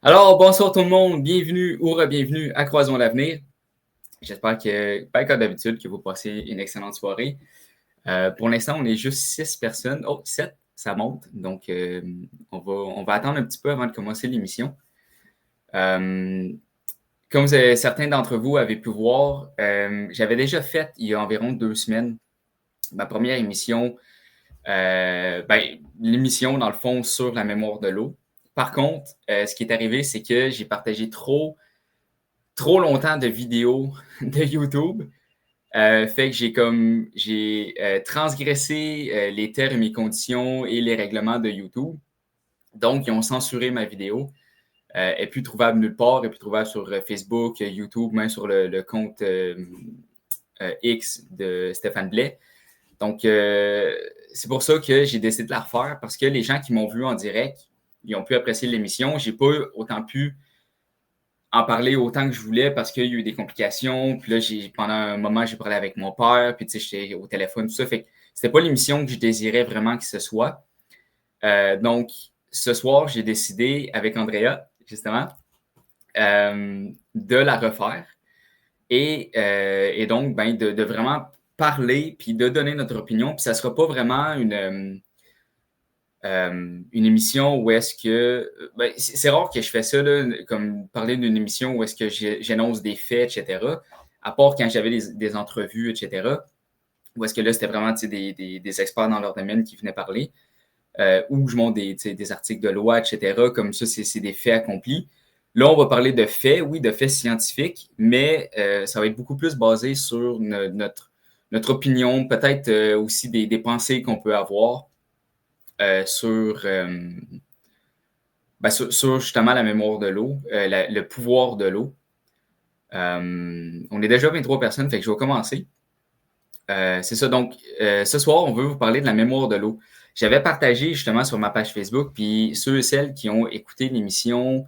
Alors, bonsoir tout le monde, bienvenue ou re-bienvenue à Croisons l'avenir. J'espère que, comme d'habitude, que vous passez une excellente soirée. Pour l'instant, on est juste 6 personnes. Oh, 7, ça monte. Donc, on va attendre un petit peu avant de commencer l'émission. Comme certains d'entre vous avaient pu voir, j'avais déjà fait, il y a environ 2 semaines, ma première émission, l'émission, dans le fond, sur la mémoire de l'eau. Par contre, ce qui est arrivé, c'est que j'ai partagé trop longtemps de vidéos de YouTube. Fait que j'ai transgressé les termes et conditions et les règlements de YouTube. Donc, ils ont censuré ma vidéo. Elle n'est plus trouvable nulle part. Elle est plus trouvable sur Facebook, YouTube, même sur le compte X de Stéphane Blais. Donc, c'est pour ça que j'ai décidé de la refaire, parce que les gens qui m'ont vu en direct, ils ont pu apprécier l'émission. J'ai pas autant pu en parler autant que je voulais parce qu'il y a eu des complications. Puis là, pendant un moment, j'ai parlé avec mon père, puis tu sais, j'étais au téléphone, tout ça. Fait que c'était pas l'émission que je désirais vraiment que ce soit. Donc, ce soir, j'ai décidé avec Andrea, justement, de la refaire. Et donc, de vraiment parler, puis de donner notre opinion. Puis ça sera pas vraiment une émission où est-ce que... c'est rare que je fais ça, là, comme parler d'une émission où est-ce que j'énonce des faits, etc. À part quand j'avais des entrevues, etc. Où est-ce que là, c'était vraiment des experts dans leur domaine qui venaient parler. Où je montre des articles de loi, etc. Comme ça, c'est des faits accomplis. Là, on va parler de faits, oui, de faits scientifiques, mais ça va être beaucoup plus basé sur notre opinion, peut-être aussi des pensées qu'on peut avoir sur justement la mémoire de l'eau, le pouvoir de l'eau. On est déjà 23 personnes, fait que je vais commencer. C'est ça, donc ce soir, on veut vous parler de la mémoire de l'eau. J'avais partagé justement sur ma page Facebook, puis ceux et celles qui ont écouté l'émission,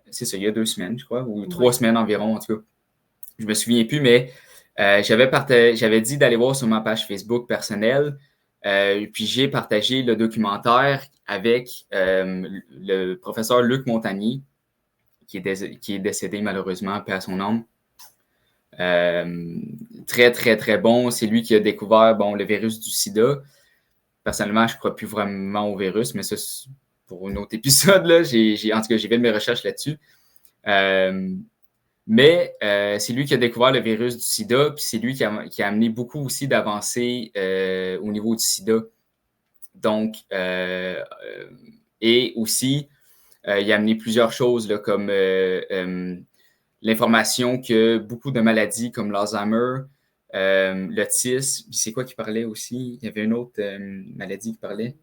c'est ça, il y a 2 semaines, je crois, ou 3 semaines environ, en tout cas. Je me souviens plus, mais j'avais dit d'aller voir sur ma page Facebook personnelle. Puis j'ai partagé le documentaire avec le professeur Luc Montagnier, qui est décédé malheureusement, paix à son âme. Très, très, très bon. C'est lui qui a découvert le virus du sida. Personnellement, je ne crois plus vraiment au virus, mais ça, c'est pour un autre épisode. Là. En tout cas, j'ai fait mes recherches là-dessus. Mais c'est lui qui a découvert le virus du sida, puis c'est lui qui a amené beaucoup aussi d'avancées au niveau du sida. Donc, et aussi, il a amené plusieurs choses là, comme l'information que beaucoup de maladies comme l'Alzheimer, l'autisme, c'est quoi qui parlait aussi? Il y avait une autre maladie qui parlait.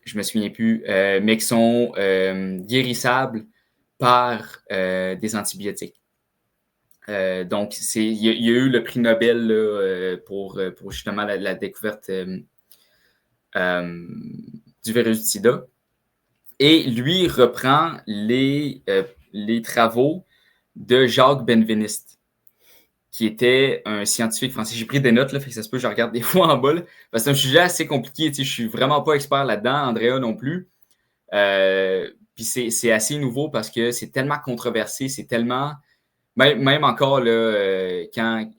Je me souviens plus, mais qui sont guérissables par des antibiotiques. Donc, il y a eu le prix Nobel là, pour justement la découverte du virus du sida. Et lui reprend les travaux de Jacques Benveniste, qui était un scientifique français. J'ai pris des notes, là, fait que ça se peut que je regarde des fois en bas, là, parce que c'est un sujet assez compliqué. Je suis vraiment pas expert là-dedans, Andrea non plus. Puis c'est assez nouveau parce que c'est tellement controversé, c'est tellement... Même encore, là,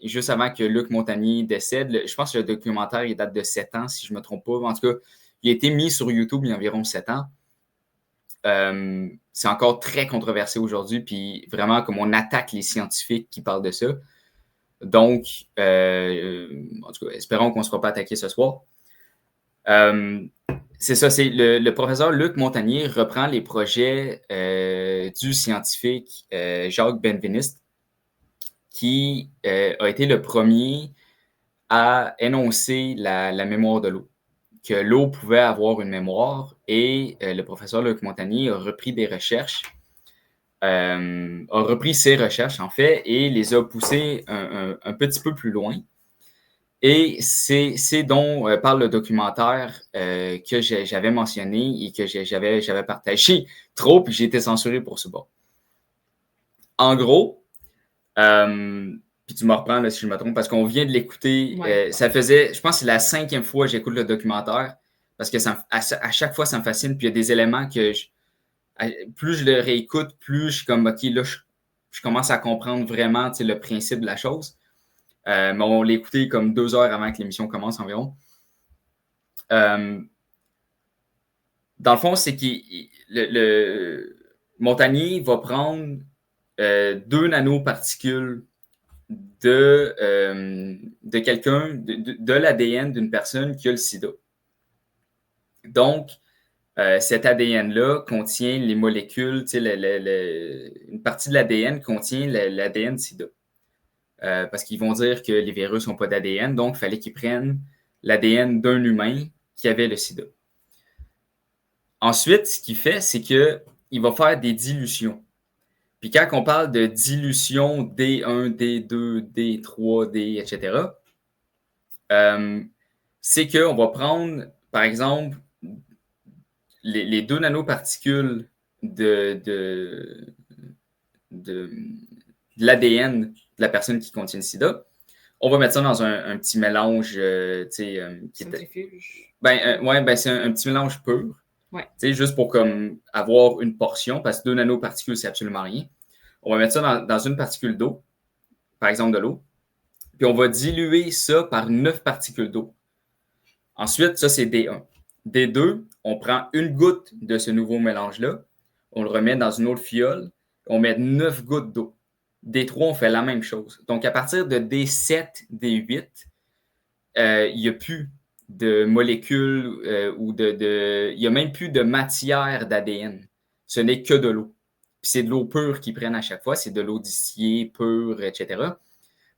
juste avant que Luc Montagnier décède, je pense que le documentaire il date de 7 ans, si je ne me trompe pas. En tout cas, il a été mis sur YouTube il y a environ 7 ans. C'est encore très controversé aujourd'hui, puis vraiment, comme on attaque les scientifiques qui parlent de ça. Donc, en tout cas, espérons qu'on ne sera pas attaqué ce soir. C'est ça, c'est le professeur Luc Montagnier reprend les projets du scientifique Jacques Benveniste, qui a été le premier à énoncer la mémoire de l'eau, que l'eau pouvait avoir une mémoire, et le professeur Luc Montagnier a repris des recherches, a repris ses recherches en fait, et les a poussées un petit peu plus loin. Et c'est dont parle le documentaire que j'avais mentionné et que j'avais partagé trop, puis j'ai été censuré pour ce bas. En gros, puis tu me reprends là, si je me trompe, parce qu'on vient de l'écouter. Ouais. Ça faisait, je pense que c'est la 5e fois que j'écoute le documentaire, parce que à chaque fois, ça me fascine. Puis il y a des éléments que plus je le réécoute, plus je suis comme, OK, là, je commence à comprendre vraiment le principe de la chose. Mais on l'a écouté comme 2 heures avant que l'émission commence environ. Dans le fond, c'est que le Montagnier va prendre 2 nanoparticules de quelqu'un, de l'ADN d'une personne qui a le sida. Donc, cet ADN-là contient les molécules, une partie de l'ADN contient l'ADN sida. Parce qu'ils vont dire que les virus n'ont pas d'ADN, donc il fallait qu'ils prennent l'ADN d'un humain qui avait le sida. Ensuite, ce qu'il fait, c'est qu'il va faire des dilutions. Puis quand on parle de dilution D1, D2, D3, D, etc., c'est qu'on va prendre, par exemple, les 2 nanoparticules de l'ADN de la personne qui contient le sida. On va mettre ça dans un petit mélange, Centrifuge. C'est un petit mélange pur. Ouais. Juste pour comme avoir une portion, parce que 2 nanoparticules, c'est absolument rien. On va mettre ça dans une particule d'eau, par exemple de l'eau, puis on va diluer ça par 9 particules d'eau. Ensuite, ça, c'est D1. D2, on prend une goutte de ce nouveau mélange-là, on le remet dans une autre fiole, on met 9 gouttes d'eau. D3, on fait la même chose. Donc, à partir de D7, D8, il n'y a plus de molécules ou il n'y a même plus de matière d'ADN. Ce n'est que de l'eau. Puis c'est de l'eau pure qu'ils prennent à chaque fois, c'est de l'eau distillée, pure, etc.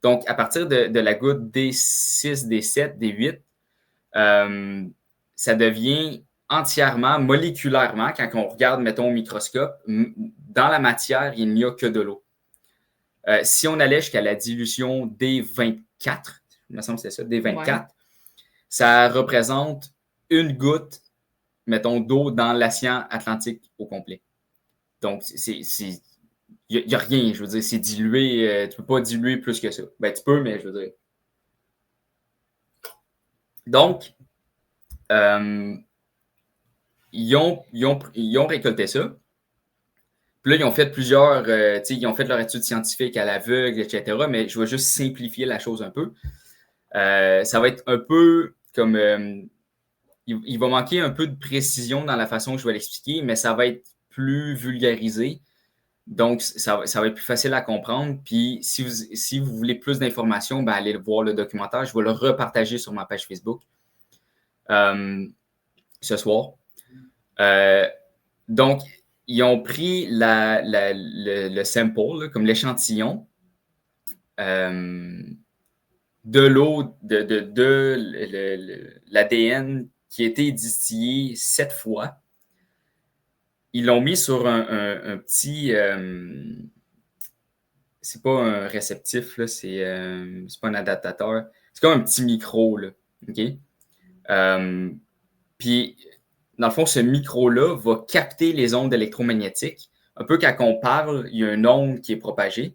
Donc, à partir de la goutte D6, D7, D8, ça devient entièrement, moléculairement, quand on regarde, mettons, au microscope, dans la matière, il n'y a que de l'eau. Si on allait jusqu'à la dilution D24, il me semble que c'est ça, D24, ça représente une goutte, mettons, d'eau dans l'océan Atlantique au complet. Donc, il n'y a rien, je veux dire, c'est dilué, tu ne peux pas diluer plus que ça. Ben, tu peux, mais je veux dire. Donc, ils ont récolté ça. Puis là, ils ont fait plusieurs, ils ont fait leur étude scientifique à l'aveugle, etc. Mais je vais juste simplifier la chose un peu. Ça va être un peu comme... il va manquer un peu de précision dans la façon que je vais l'expliquer, mais ça va être plus vulgarisé. Donc, ça va être plus facile à comprendre. Puis, si vous voulez plus d'informations, ben, allez voir le documentaire. Je vais le repartager sur ma page Facebook ce soir. Donc, ils ont pris le sample, là, comme l'échantillon, de l'eau, de l'ADN qui a été distillé 7 fois. Ils l'ont mis sur un petit... c'est pas un réceptif, là, c'est pas un adaptateur. C'est comme un petit micro, là, OK? Puis, dans le fond, ce micro-là va capter les ondes électromagnétiques. Un peu quand on parle, il y a une onde qui est propagée.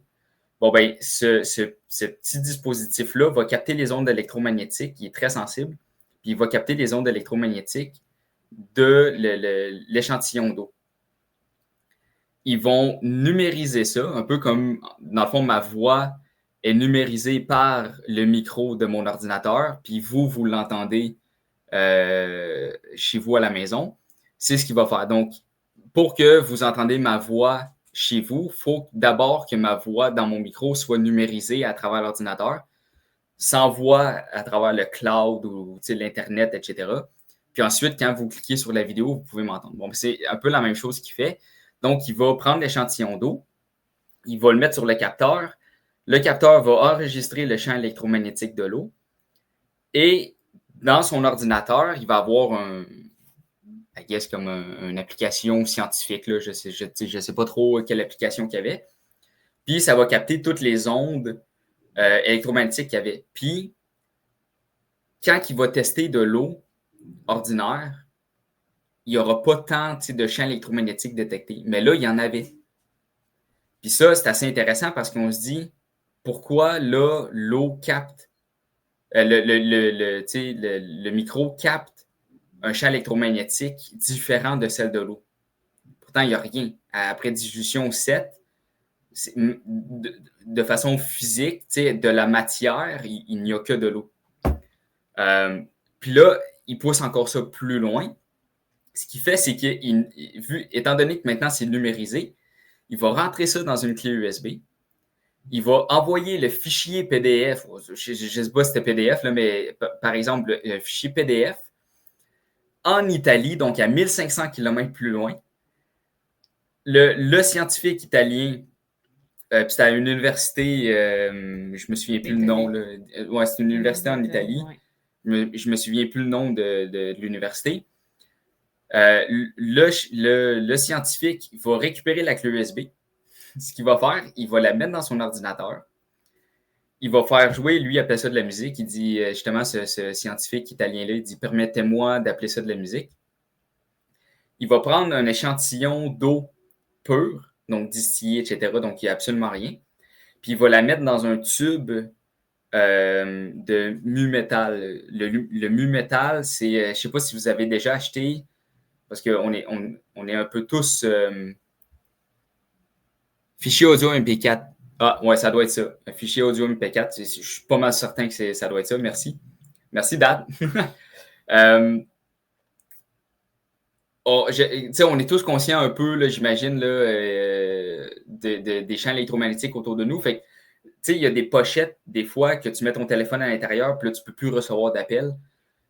Bon, ben, ce petit dispositif-là va capter les ondes électromagnétiques, qui est très sensible, puis il va capter les ondes électromagnétiques de l'échantillon d'eau. Ils vont numériser ça, un peu comme, dans le fond, ma voix est numérisée par le micro de mon ordinateur, puis vous l'entendez chez vous à la maison. C'est ce qu'il va faire. Donc, pour que vous entendez ma voix chez vous, il faut d'abord que ma voix dans mon micro soit numérisée à travers l'ordinateur, s'envoie à travers le cloud ou l'Internet, etc. Puis ensuite, quand vous cliquez sur la vidéo, vous pouvez m'entendre. Bon, c'est un peu la même chose qu'il fait. Donc, il va prendre l'échantillon d'eau, il va le mettre sur le capteur. Le capteur va enregistrer le champ électromagnétique de l'eau. Et dans son ordinateur, il va avoir comme une application scientifique. Là. Je sais pas trop quelle application qu'il y avait. Puis, ça va capter toutes les ondes électromagnétiques qu'il y avait. Puis, quand il va tester de l'eau ordinaire, il n'y aura pas tant de champs électromagnétiques détectés. Mais là, il y en avait. Puis ça, c'est assez intéressant parce qu'on se dit, pourquoi là, l'eau capte, le micro capte un champ électromagnétique différent de celle de l'eau. Pourtant, il n'y a rien. Après dilution 7, de façon physique, de la matière, il n'y a que de l'eau. Puis là, il pousse encore ça plus loin. Ce qu'il fait, c'est étant donné que maintenant c'est numérisé, il va rentrer ça dans une clé USB. Il va envoyer le fichier PDF. Je ne sais pas si c'était PDF, là, mais par exemple, le fichier PDF en Italie, donc à 1500 km plus loin. Le scientifique italien, puis c'était à une université, je me souviens plus le nom. Ouais, c'est une université en Italie. Ouais. Je me souviens plus le nom de l'université. Le scientifique va récupérer la clé USB. Ce qu'il va faire, il va la mettre dans son ordinateur. Il va faire jouer, lui, il appelle ça de la musique. Il dit, justement, ce scientifique italien-là, il dit, permettez-moi d'appeler ça de la musique. Il va prendre un échantillon d'eau pure, donc distillée, etc., donc il n'y a absolument rien. Puis il va la mettre dans un tube de mu-métal. Le mu-métal, c'est, je ne sais pas si vous avez déjà acheté, parce qu'on est, on est un peu tous fichier audio MP4. Ah, ouais, ça doit être ça. Un fichier audio MP4, je suis pas mal certain que ça doit être ça. Merci. Merci, Dad. On est tous conscients un peu, là, j'imagine, là, des champs électromagnétiques autour de nous. Fait il y a des pochettes, des fois, que tu mets ton téléphone à l'intérieur, puis là, tu ne peux plus recevoir d'appels.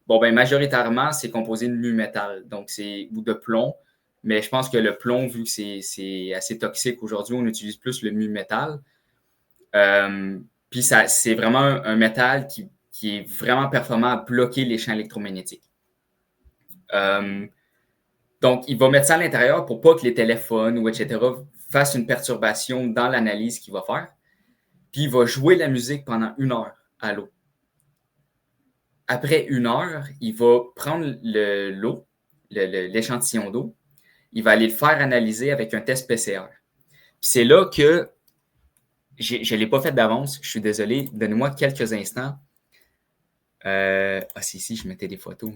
Bon, ben majoritairement, c'est composé de mu-métal, donc ou de plomb. Mais je pense que le plomb, vu que c'est assez toxique aujourd'hui, on utilise plus le mu-métal. Puis c'est vraiment un métal qui est vraiment performant à bloquer les champs électromagnétiques. Donc, il va mettre ça à l'intérieur pour pas que les téléphones ou etc. fassent une perturbation dans l'analyse qu'il va faire. Puis, il va jouer la musique pendant 1 heure à l'eau. Après 1 heure, il va prendre l'eau, l'échantillon d'eau, il va aller le faire analyser avec un test PCR. Puis c'est là que je ne l'ai pas fait d'avance, je suis désolé, donnez-moi quelques instants. C'est ici, je mettais des photos.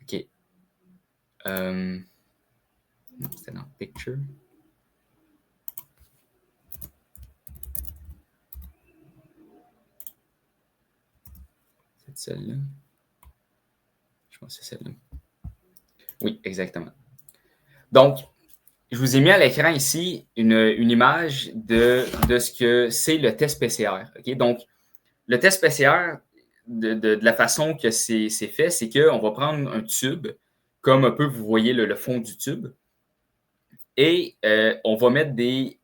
OK. C'était dans Picture. C'est celle-là. Je pense que c'est celle-là. Oui, exactement. Donc, je vous ai mis à l'écran ici une image de ce que c'est le test PCR. Okay? Donc, le test PCR, de la façon que c'est fait, c'est qu'on va prendre un tube, comme un peu vous voyez le fond du tube, et on va mettre des...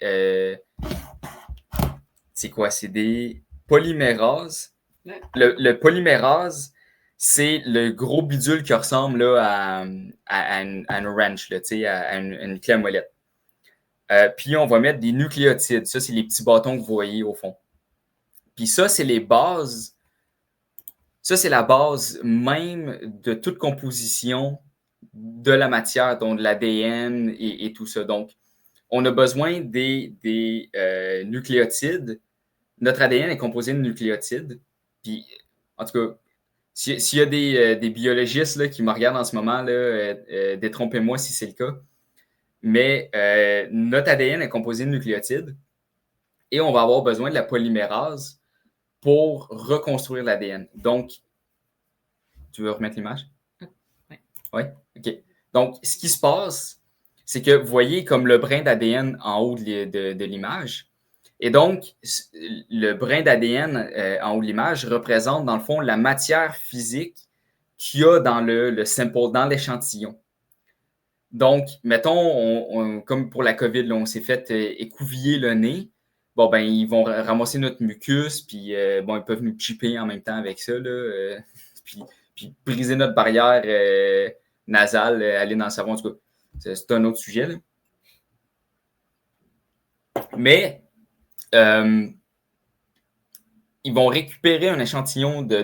c'est quoi? C'est des polymérases. Le polymérase, c'est le gros bidule qui ressemble là, à une wrench, là, à une clé à molette. Puis on va mettre des nucléotides. Ça, c'est les petits bâtons que vous voyez au fond. Puis ça, c'est les bases. Ça, c'est la base même de toute composition de la matière, donc de l'ADN et tout ça. Donc, on a besoin des nucléotides. Notre ADN est composé de nucléotides. Puis, en tout cas, s'il y a des biologistes là, qui me regardent en ce moment, détrompez-moi si c'est le cas. Mais notre ADN est composé de nucléotides et on va avoir besoin de la polymérase pour reconstruire l'ADN. Donc, tu veux remettre l'image? Oui. Oui? OK. Donc, ce qui se passe, c'est que vous voyez comme le brin d'ADN en haut de l'image. Et donc, le brin d'ADN en haut de l'image représente, dans le fond, la matière physique qu'il y a dans le sample, dans l'échantillon. Donc, mettons, comme pour la COVID, là, on s'est fait écouviller le nez. Bon, ben, ils vont ramasser notre mucus, puis bon, ils peuvent nous chipper en même temps avec ça, là, puis briser notre barrière nasale, aller dans le savon. En tout cas, c'est un autre sujet, là. Mais, ils vont récupérer un échantillon de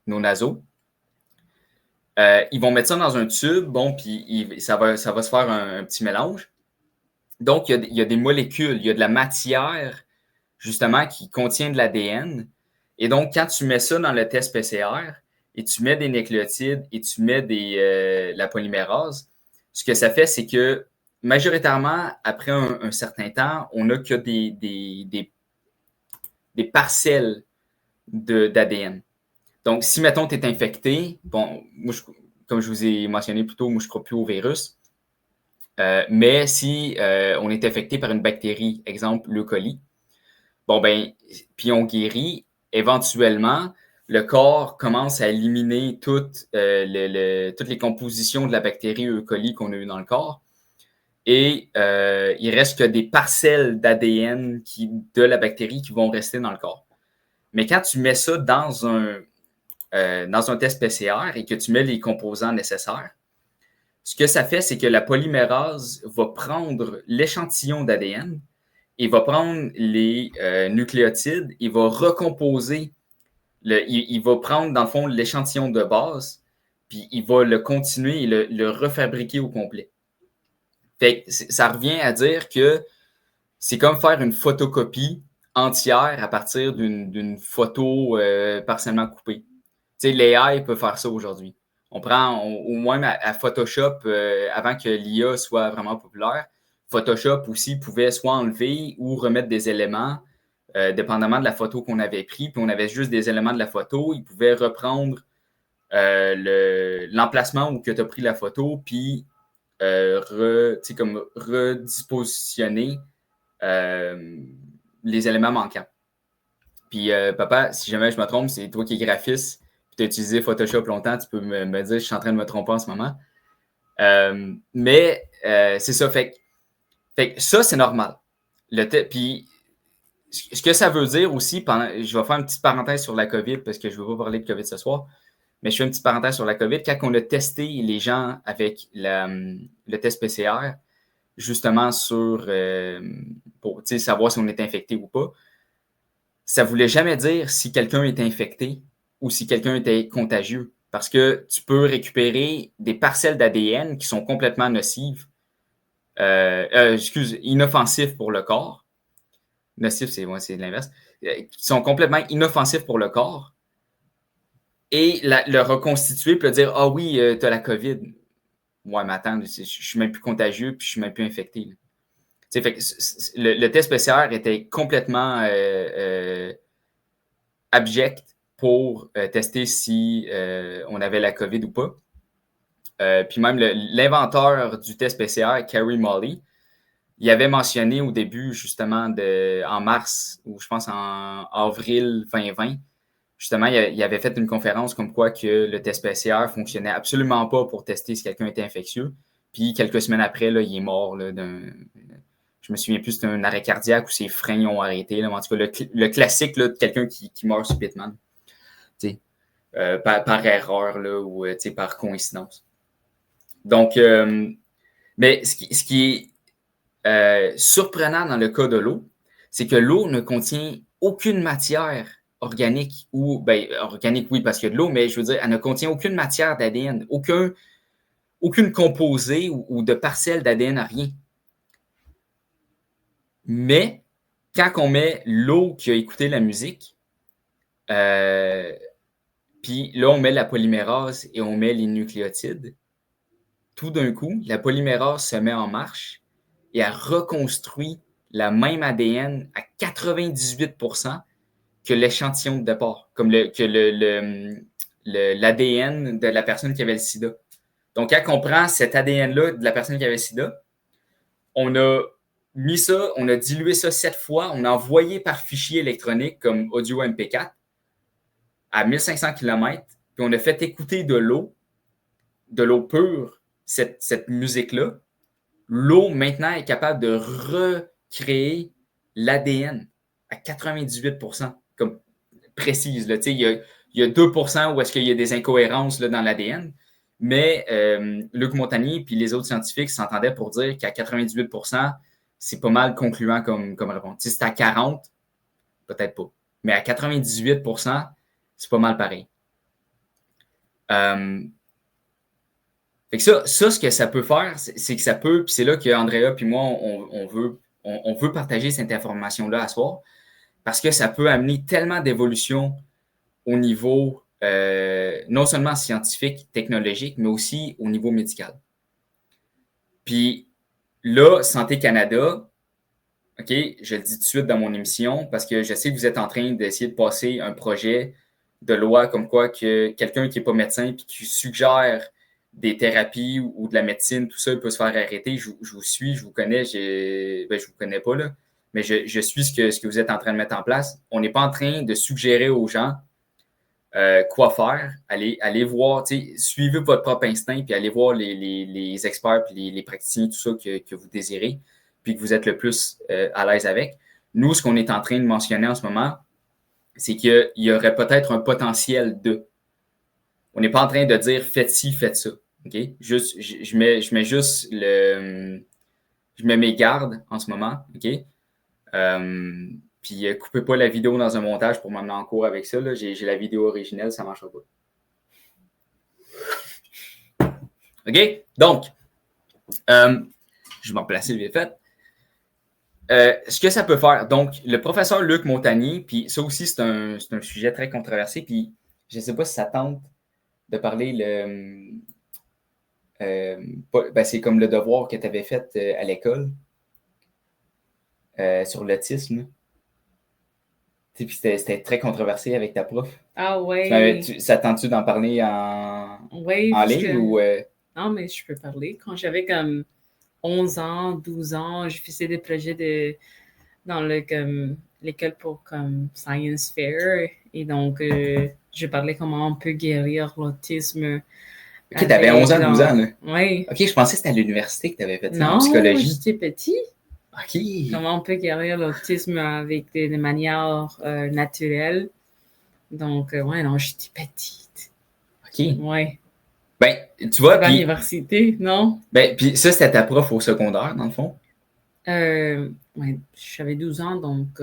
nos naseaux. Ils vont mettre ça dans un tube, bon, puis ça va se faire un petit mélange. Donc, il y a des molécules, il y a de la matière, justement, qui contient de l'ADN. Et donc, quand tu mets ça dans le test PCR, et tu mets des nucléotides et tu mets la polymérase, ce que ça fait, c'est que majoritairement, après un certain temps, on n'a que des parcelles d'ADN. Donc, si, mettons, tu es infecté, bon, moi, comme je vous ai mentionné plus tôt, moi, je ne crois plus au virus. Mais si on est infecté par une bactérie, exemple le coli, bon, ben, puis on guérit, éventuellement, le corps commence à éliminer toutes les compositions de la bactérie E. coli qu'on a eu dans le corps. Et il reste que des parcelles d'ADN de la bactérie qui vont rester dans le corps. Mais quand tu mets ça dans un test PCR et que tu mets les composants nécessaires, ce que ça fait, c'est que la polymérase va prendre l'échantillon d'ADN et va prendre les nucléotides, il va recomposer, il va prendre dans le fond l'échantillon de base, puis il va le continuer et le refabriquer au complet. Fait que ça revient à dire que c'est comme faire une photocopie entière à partir d'une photo partiellement coupée. Tu sais, l'AI peut faire ça aujourd'hui. On prend, au moins à Photoshop, avant que l'IA soit vraiment populaire, Photoshop aussi pouvait soit enlever ou remettre des éléments, dépendamment de la photo qu'on avait pris, puis on avait juste des éléments de la photo. Il pouvait reprendre l'emplacement où tu as pris la photo, puis comme redispositionner les éléments manquants. Puis, papa, si jamais je me trompe, c'est toi qui es graphiste, puis tu as utilisé Photoshop longtemps, tu peux me dire je suis en train de me tromper en ce moment. Mais c'est ça, fait que ça, c'est normal. Puis, ce que ça veut dire aussi, je vais faire une petite parenthèse sur la COVID, parce que je ne veux pas parler de COVID ce soir, mais je fais une petite parenthèse sur la COVID. Quand on a testé les gens avec le test PCR, justement pour savoir si on est infecté ou pas, ça ne voulait jamais dire si quelqu'un était infecté ou si quelqu'un était contagieux. Parce que tu peux récupérer des parcelles d'ADN qui sont complètement nocives, inoffensifs pour le corps. Nocifs, c'est l'inverse. Qui sont complètement inoffensifs pour le corps. Et le reconstituer puis dire ah oui, tu as la COVID. Ouais, mais attends, je suis même plus contagieux puis je suis même plus infecté. Fait que le test PCR était complètement abject pour tester si on avait la COVID ou pas. Puis même l'inventeur du test PCR, Carey Molly, il avait mentionné au début, justement, en mars, ou je pense en avril 2020, justement, il avait fait une conférence comme quoi que le test PCR fonctionnait absolument pas pour tester si quelqu'un était infectieux. Puis quelques semaines après, là, il est mort là, je me souviens plus, c'était un arrêt cardiaque ou ses freins ont arrêté. Là. En tout cas, le classique là, de quelqu'un qui meurt subitement. Par erreur là, ou par coïncidence. Donc, mais ce qui est surprenant dans le cas de l'eau, c'est que l'eau ne contient aucune matière organique ou, organique, oui, parce qu'il y a de l'eau, mais je veux dire, elle ne contient aucune matière d'ADN, aucune composée ou de parcelle d'ADN, rien. Mais quand on met l'eau qui a écouté la musique, puis là, on met la polymérase et on met les nucléotides, tout d'un coup, la polymérase se met en marche et elle reconstruit la même ADN à 98% que l'échantillon de départ, comme l'ADN de la personne qui avait le sida. Donc, quand on prend cet ADN-là de la personne qui avait le sida, on a mis ça, on a dilué ça 7 fois, on a envoyé par fichier électronique comme audio MP4 à 1500 km, puis on a fait écouter de l'eau pure, cette musique-là. L'eau, maintenant, est capable de recréer l'ADN à 98%, comme précise. Là. Il y a 2% où est-ce qu'il y a des incohérences là, dans l'ADN, mais Luc Montagnier et les autres scientifiques s'entendaient pour dire qu'à 98%, c'est pas mal concluant comme réponse. Si c'est à 40, peut-être pas. Mais à 98%, c'est pas mal pareil. Fait que ça, ce que ça peut faire, c'est que ça peut, puis c'est là qu'Andrea puis moi, on veut partager cette information-là à soir, parce que ça peut amener tellement d'évolution au niveau non seulement scientifique, technologique, mais aussi au niveau médical. Puis là, Santé Canada, OK, je le dis tout de suite dans mon émission parce que je sais que vous êtes en train d'essayer de passer un projet de loi comme quoi que quelqu'un qui n'est pas médecin et qui suggère des thérapies ou de la médecine, tout ça, peut se faire arrêter. Je vous suis, je vous connais, je vous connais pas, là, mais je suis ce que vous êtes en train de mettre en place. On n'est pas en train de suggérer aux gens quoi faire. Allez voir, suivez votre propre instinct, puis allez voir les experts, puis les praticiens, tout ça que vous désirez, puis que vous êtes le plus à l'aise avec. Nous, ce qu'on est en train de mentionner en ce moment, c'est qu'il y aurait peut-être un potentiel de. On n'est pas en train de dire faites ci, faites ça. OK? Juste, je mets juste je mets mes gardes en ce moment. OK? Puis coupez pas la vidéo dans un montage pour m'emmener en cours avec ça. J'ai la vidéo originelle, ça ne marchera pas. OK? Donc, je vais m'en placer vite fait. Ce que ça peut faire, donc, le professeur Luc Montagnier, puis ça aussi, c'est un sujet très controversé, puis je ne sais pas si ça tente de parler c'est comme le devoir que tu avais fait à l'école sur l'autisme. Puis c'était très controversé avec ta prof. Ah ouais. Ça tente-tu d'en parler en ligne ou Non, mais je peux parler. Quand j'avais comme 11 ans, 12 ans, je faisais des projets dans l'école pour comme Science Fair. Et donc, je parlais comment on peut guérir l'autisme. OK, t'avais 11 ans, 12 ans, là. Oui. OK, je pensais que c'était à l'université que t'avais fait ça, en psychologie. Non, j'étais petit. OK. Comment on peut guérir l'autisme avec des manières naturelles. Donc, non, j'étais petite. OK. Ouais. Ben, tu vois, puis... l'université, non? Ben, puis ça, c'était ta prof au secondaire, dans le fond? Ouais, j'avais 12 ans, donc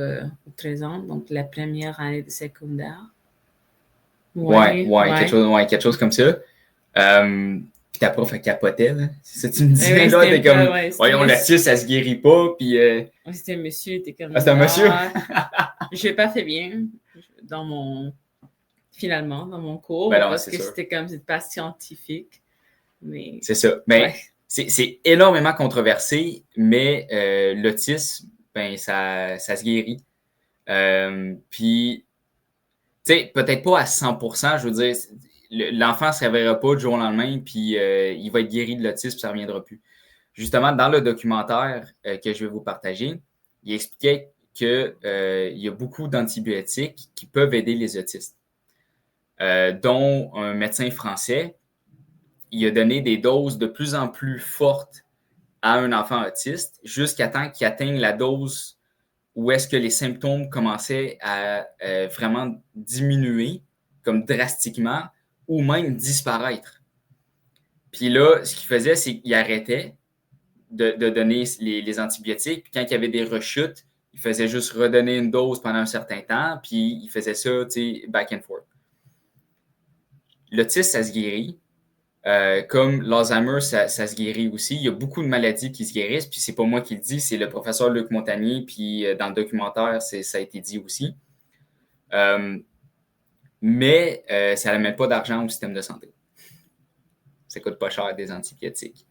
13 ans, donc la première année de secondaire. Ouais. Quelque chose comme ça. Puis ta prof, elle capotait, là. C'est ça que tu me disais, là, t'es comme, voyons, l'autisme, ça se guérit pas, puis... C'était un monsieur, t'es comme... Ah, c'était un monsieur? J'ai pas fait bien finalement, dans mon cours, parce que c'était comme, c'est pas scientifique, mais... C'est ça. Ben, c'est énormément controversé, mais l'autisme, ben, ça se guérit. Puis, tu sais, peut-être pas à 100%, je veux dire, l'enfant ne se réveillera pas du jour au lendemain, puis il va être guéri de l'autisme, ça ne reviendra plus. Justement, dans le documentaire que je vais vous partager, il expliquait qu'il y a beaucoup d'antibiotiques qui peuvent aider les autistes, dont un médecin français, il a donné des doses de plus en plus fortes à un enfant autiste jusqu'à temps qu'il atteigne la dose où est-ce que les symptômes commençaient à vraiment diminuer, comme drastiquement, ou même disparaître. Puis là, ce qu'il faisait, c'est qu'il arrêtait de donner les antibiotiques, puis quand il y avait des rechutes, il faisait juste redonner une dose pendant un certain temps, puis il faisait ça, tu sais, back and forth. L'autisme, ça se guérit. Comme l'Alzheimer, ça se guérit aussi. Il y a beaucoup de maladies qui se guérissent, puis c'est pas moi qui le dis, c'est le professeur Luc Montagnier, puis dans le documentaire, ça a été dit aussi. Mais ça n'amène pas d'argent au système de santé. Ça coûte pas cher des antibiotiques.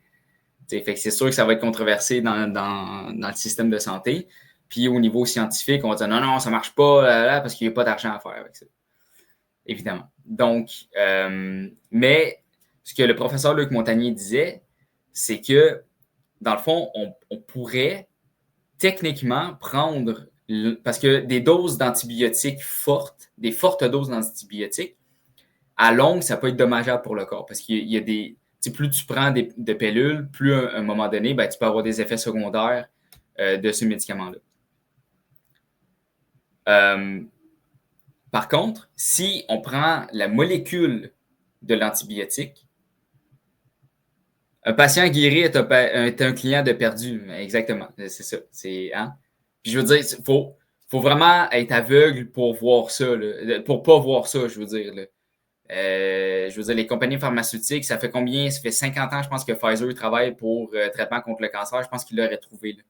Fait que c'est sûr que ça va être controversé dans le système de santé. Puis au niveau scientifique, on va dire non, ça marche pas là, parce qu'il n'y a pas d'argent à faire avec ça. Évidemment. Donc, mais ce que le professeur Luc Montagnier disait, c'est que, dans le fond, on pourrait techniquement prendre, parce que des doses d'antibiotiques fortes, des fortes doses d'antibiotiques, à longue, ça peut être dommageable pour le corps, parce qu'il y a des, plus tu prends de pilules, plus à un moment donné, ben, tu peux avoir des effets secondaires de ce médicament-là. Par contre, si on prend la molécule de l'antibiotique, un patient guéri est un client de perdu. Exactement, c'est ça. Hein? Puis je veux dire, il faut vraiment être aveugle pour voir ça, là. Pour pas voir ça, je veux dire. Là. Je veux dire, les compagnies pharmaceutiques, ça fait combien? Ça fait 50 ans, je pense, que Pfizer travaille pour traitement contre le cancer. Je pense qu'il l'aurait trouvé. Là.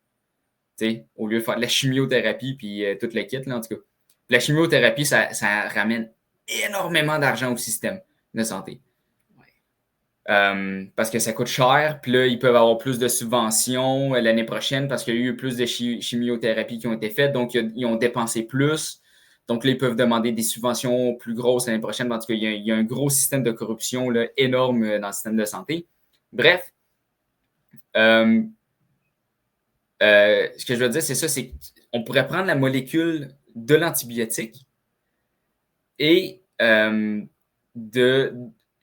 Au lieu de faire de la chimiothérapie puis tout le kit, là, en tout cas. La chimiothérapie, ça ramène énormément d'argent au système de santé. Ouais. Parce que ça coûte cher, puis là, ils peuvent avoir plus de subventions l'année prochaine parce qu'il y a eu plus de chimiothérapies qui ont été faites, donc ils ont dépensé plus. Donc là, ils peuvent demander des subventions plus grosses l'année prochaine, parce qu'il y a un gros système de corruption là, énorme dans le système de santé. Bref, ce que je veux dire, c'est ça, c'est qu'on pourrait prendre la molécule de l'antibiotique et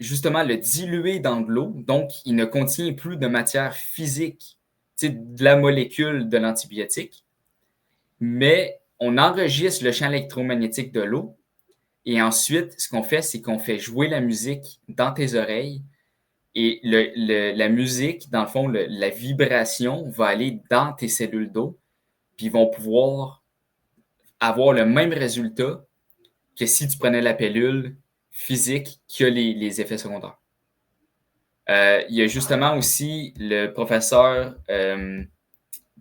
justement le diluer dans de l'eau. Donc, il ne contient plus de matière physique, de la molécule de l'antibiotique, mais on enregistre le champ électromagnétique de l'eau et ensuite, ce qu'on fait, c'est qu'on fait jouer la musique dans tes oreilles et la musique, dans le fond, la vibration va aller dans tes cellules d'eau, puis ils vont pouvoir avoir le même résultat que si tu prenais la pilule physique qui a les effets secondaires. Il y a justement aussi le professeur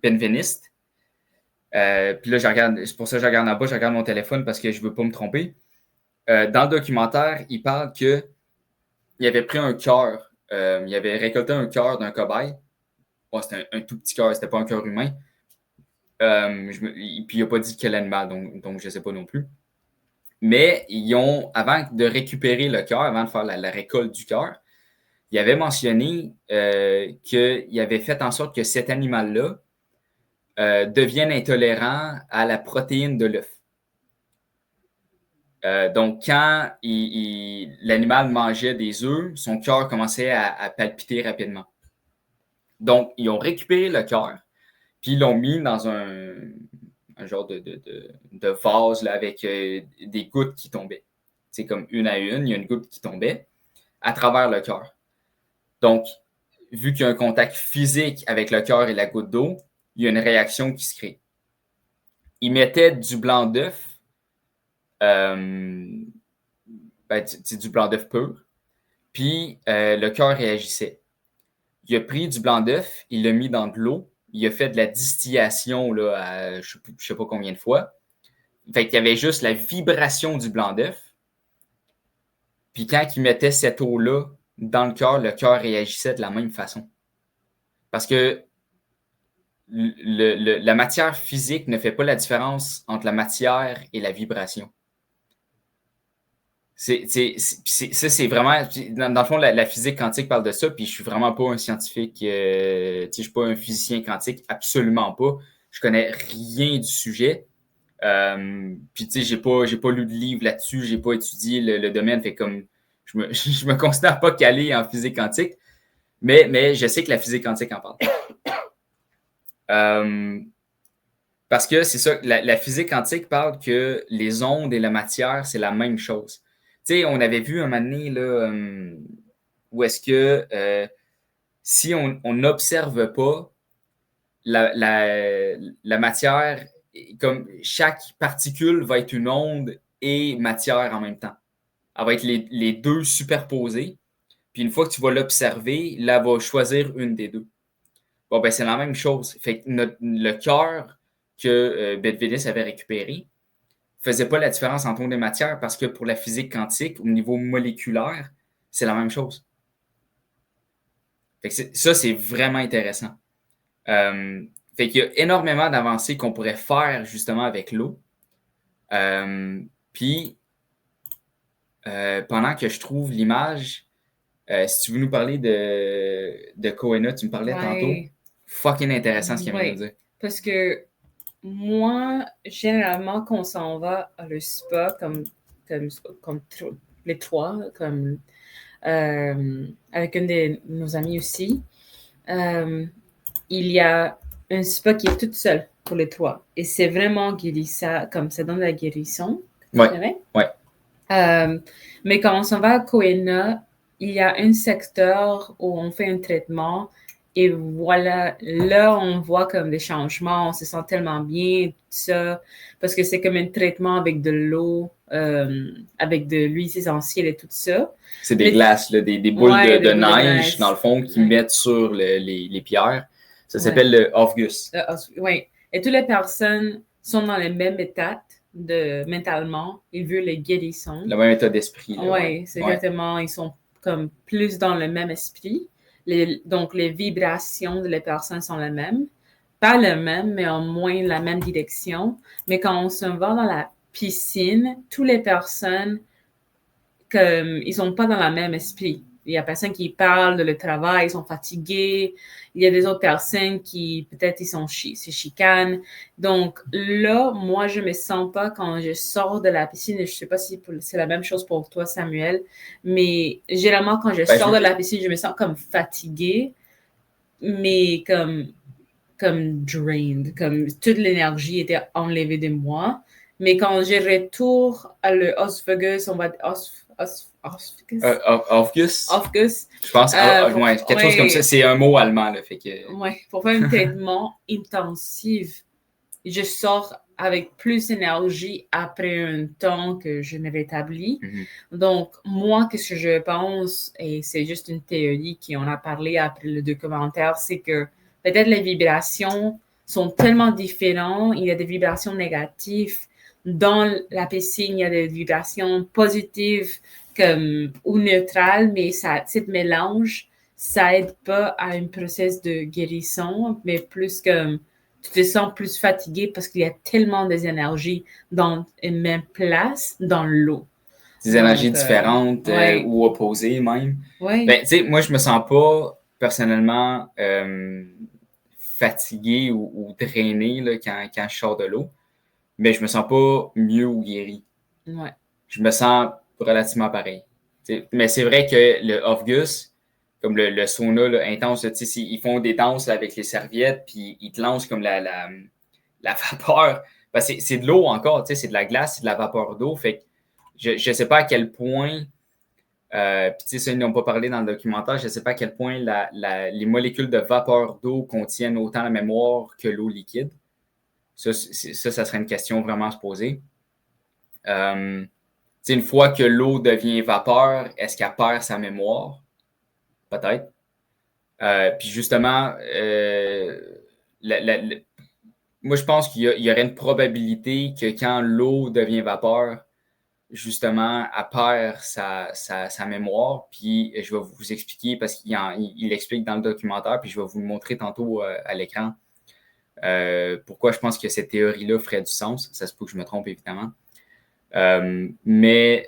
Benveniste. Puis là, c'est pour ça que je regarde en bas, je regarde mon téléphone parce que je ne veux pas me tromper. Dans le documentaire, il parle qu'il avait pris un cœur, il avait récolté un cœur d'un cobaye. Bon, c'était un tout petit cœur, c'était pas un cœur humain. Puis il n'a pas dit quel animal, donc je ne sais pas non plus. Mais avant de récupérer le cœur, avant de faire la récolte du cœur, il avait mentionné qu'il avait fait en sorte que cet animal-là devienne intolérant à la protéine de l'œuf. Donc, quand l'animal mangeait des œufs, son cœur commençait à palpiter rapidement. Donc, ils ont récupéré le cœur, puis ils l'ont mis dans un genre de vase là, avec des gouttes qui tombaient. C'est comme une à une, il y a une goutte qui tombait à travers le cœur. Donc, vu qu'il y a un contact physique avec le cœur et la goutte d'eau, il y a une réaction qui se crée. Ils mettaient du blanc d'œuf, du blanc d'œuf pur, puis le cœur réagissait. Il a pris du blanc d'œuf, il l'a mis dans de l'eau, il a fait de la distillation là, je ne sais pas combien de fois. Fait qu'il y avait juste la vibration du blanc d'œuf. Puis quand il mettait cette eau-là dans le cœur réagissait de la même façon. Parce que la matière physique ne fait pas la différence entre la matière et la vibration. C'est vraiment... Dans le fond, la physique quantique parle de ça, puis je suis vraiment pas un scientifique, je suis pas un physicien quantique, absolument pas. Je connais rien du sujet. Puis tu sais, j'ai pas lu de livre là-dessus, j'ai pas étudié le domaine, fait comme je me considère pas calé en physique quantique, mais je sais que la physique quantique en parle. Parce que c'est ça, la physique quantique parle que les ondes et la matière, c'est la même chose. Tu sais, on avait vu un moment donné, là, où est-ce que si on n'observe pas la matière, comme chaque particule va être une onde et matière en même temps. Elle va être les deux superposées. Puis une fois que tu vas l'observer, là, elle va choisir une des deux. Bon, ben c'est la même chose. Fait que le cœur que Benveniste avait récupéré faisait pas la différence entre ondes et matière parce que pour la physique quantique, au niveau moléculaire, c'est la même chose. Fait que ça, c'est vraiment intéressant. Fait qu'il y a énormément d'avancées qu'on pourrait faire justement avec l'eau. Puis, pendant que je trouve l'image, si tu veux nous parler de Koena, tu me parlais tantôt. Fucking intéressant ce qu'il vient de dire. Parce que moi, généralement, quand on s'en va à le spa, comme les trois, comme avec une de nos amis aussi, il y a un spa qui est toute seule pour les trois. Et c'est vraiment guérissant, comme ça donne la guérison. Ouais. Mais quand on s'en va à Koena, il y a un secteur où on fait un traitement et voilà, là, on voit comme des changements, on se sent tellement bien, tout ça, parce que c'est comme un traitement avec de l'eau, avec de l'huile essentielle et tout ça. C'est des glaces, là, des boules de neige, dans le fond, qu'ils mettent sur les pierres. Ça s'appelle le Ofgus. Oui. Et toutes les personnes sont dans le même état mentalement, ils veulent les guérissons. Le même état d'esprit. Oui, c'est exactement. Ils sont comme plus dans le même esprit. Donc, les vibrations de les personnes sont les mêmes. Pas les mêmes, mais au moins la même direction. Mais quand on se va dans la piscine, toutes les personnes, ils sont pas dans le même esprit. Il y a personne qui parle de le travail, ils sont fatigués. Il y a des autres personnes qui, peut-être, ils sont chicanes. Donc, là, moi, je me sens pas quand je sors de la piscine. Je sais pas si c'est la même chose pour toi, Samuel, mais généralement, quand je sors de la piscine, je me sens comme fatiguée, mais comme drained, comme toute l'énergie était enlevée de moi. Mais quand je retourne à le Osphagos, on va Aufguss. Je pense, quelque chose comme ça. C'est un mot allemand, là, fait que... Ouais, pour faire un traitement intensif, je sors avec plus d'énergie après un temps que je me rétablis. Donc, moi, qu'est-ce que je pense, et c'est juste une théorie qu'on a parlé après le documentaire, c'est que peut-être les vibrations sont tellement différentes. Il y a des vibrations négatives. Dans la piscine, il y a des vibrations positives ou neutrales, mais ce mélange, ça aide pas à un processus de guérison, mais plus comme tu te sens plus fatigué parce qu'il y a tellement d'énergie dans une même place dans l'eau. Des énergies différentes ou opposées même. Ben, tu sais, moi, je me sens pas personnellement fatigué ou drainé là, quand je sors de l'eau, mais je me sens pas mieux ou guéri. Ouais. Je me sens relativement pareil. T'sais, mais c'est vrai que le Aufguss, comme le sauna là, intense, ils font des danses là, avec les serviettes, puis ils te lancent comme la vapeur. Ben, c'est de l'eau encore, c'est de la glace, c'est de la vapeur d'eau. Fait que je ne sais pas à quel point, puis ça, ils n'ont pas parlé dans le documentaire, je ne sais pas à quel point les molécules de vapeur d'eau contiennent autant la mémoire que l'eau liquide. Ça serait une question vraiment à se poser. Une fois que l'eau devient vapeur, est-ce qu'elle perd sa mémoire? Peut-être. Puis justement, moi, je pense qu'il y aurait une probabilité que quand l'eau devient vapeur, justement, elle perd sa mémoire. Puis je vais vous expliquer, parce qu'il l'explique dans le documentaire, puis je vais vous le montrer tantôt à l'écran, pourquoi je pense que cette théorie-là ferait du sens. Ça se peut que je me trompe, évidemment. Mais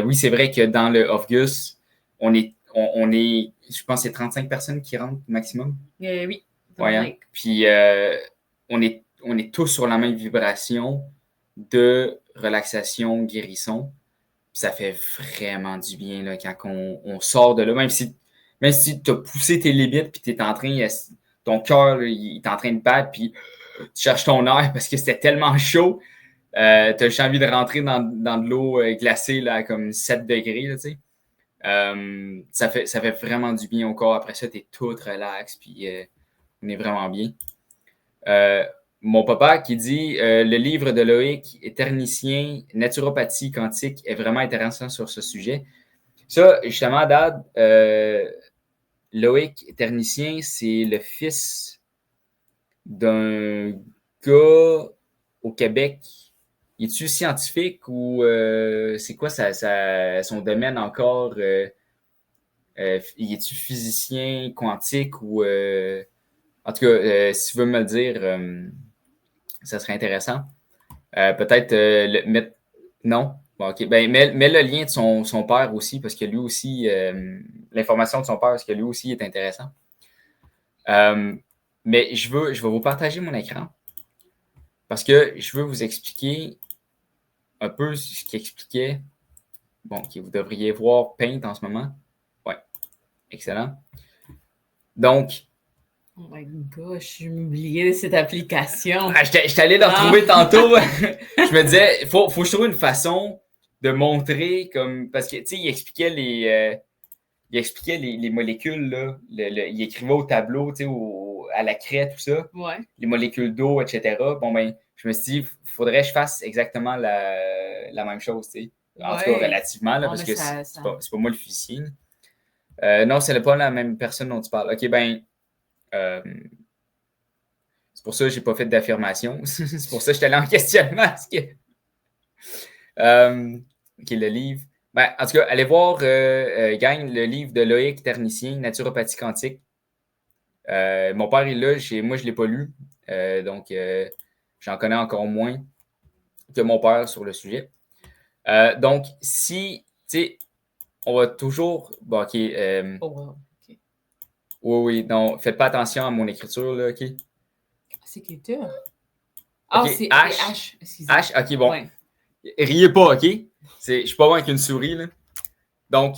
oui, c'est vrai que dans le Aufguss, on est, je pense que c'est 35 personnes qui rentrent maximum. Oui. Ouais, hein? Puis on est tous sur la même vibration de relaxation, guérisson. Puis ça fait vraiment du bien là, quand on sort de là. Même si tu as poussé tes limites, puis tu es en train, ton cœur, il est en train de battre, puis tu cherches ton air parce que c'était tellement chaud. Tu as juste envie de rentrer dans de l'eau glacée là, comme 7 degrés. Là, ça fait vraiment du bien au corps. Après ça, tu es tout relax, puis on est vraiment bien. Mon papa qui dit le livre de Loïc, Ternicien, Naturopathie quantique, est vraiment intéressant sur ce sujet. Ça, justement, Dad, Loïc Ternicien, c'est le fils d'un gars au Québec. Es-tu scientifique ou c'est quoi son domaine encore? Es-tu physicien quantique ou... en tout cas, si tu veux me le dire, ça serait intéressant. Peut-être mettre... Non? Bon, OK. Ben, mets le lien de son père aussi, parce que lui aussi... l'information de son père, parce que lui aussi est intéressant. Mais je vais vous partager mon écran. Parce que je veux vous expliquer un peu ce qu'il expliquait. Bon, OK, vous devriez voir Paint en ce moment. Ouais, excellent. Donc... Oh my gosh, j'ai oublié cette application. J'étais allé le retrouver tantôt. Je me disais, il faut que je trouve une façon de montrer comme... Parce que, tu sais, il expliquait les molécules, là. Il écrivait au tableau, tu sais, à la craie, tout ça. Ouais. Les molécules d'eau, etc. Bon, ben, je me suis dit, il faudrait que je fasse exactement la même chose, tu sais. En tout cas, relativement, là, parce que c'est pas moi le physicien. Non, c'est pas la même personne dont tu parles. OK, ben... c'est pour ça que j'ai pas fait d'affirmation. C'est pour ça que j'étais allé en questionnement. Parce que OK, le livre. Ben, en tout cas, allez voir, gang, le livre de Loïc Ternicien, Naturopathie quantique. Mon père est là, moi, je ne l'ai pas lu. Donc, j'en connais encore moins que mon père sur le sujet. Donc, si, tu sais, on va toujours. Bon, OK. Oh, wow. OK. Oui, non, faites pas attention à mon écriture, là, OK? C'est écriture. Ah, OK, c'est H. H. Excusez. H, OK, bon. Ouais. Riez pas, OK? Je suis pas bon avec une souris, là. Donc,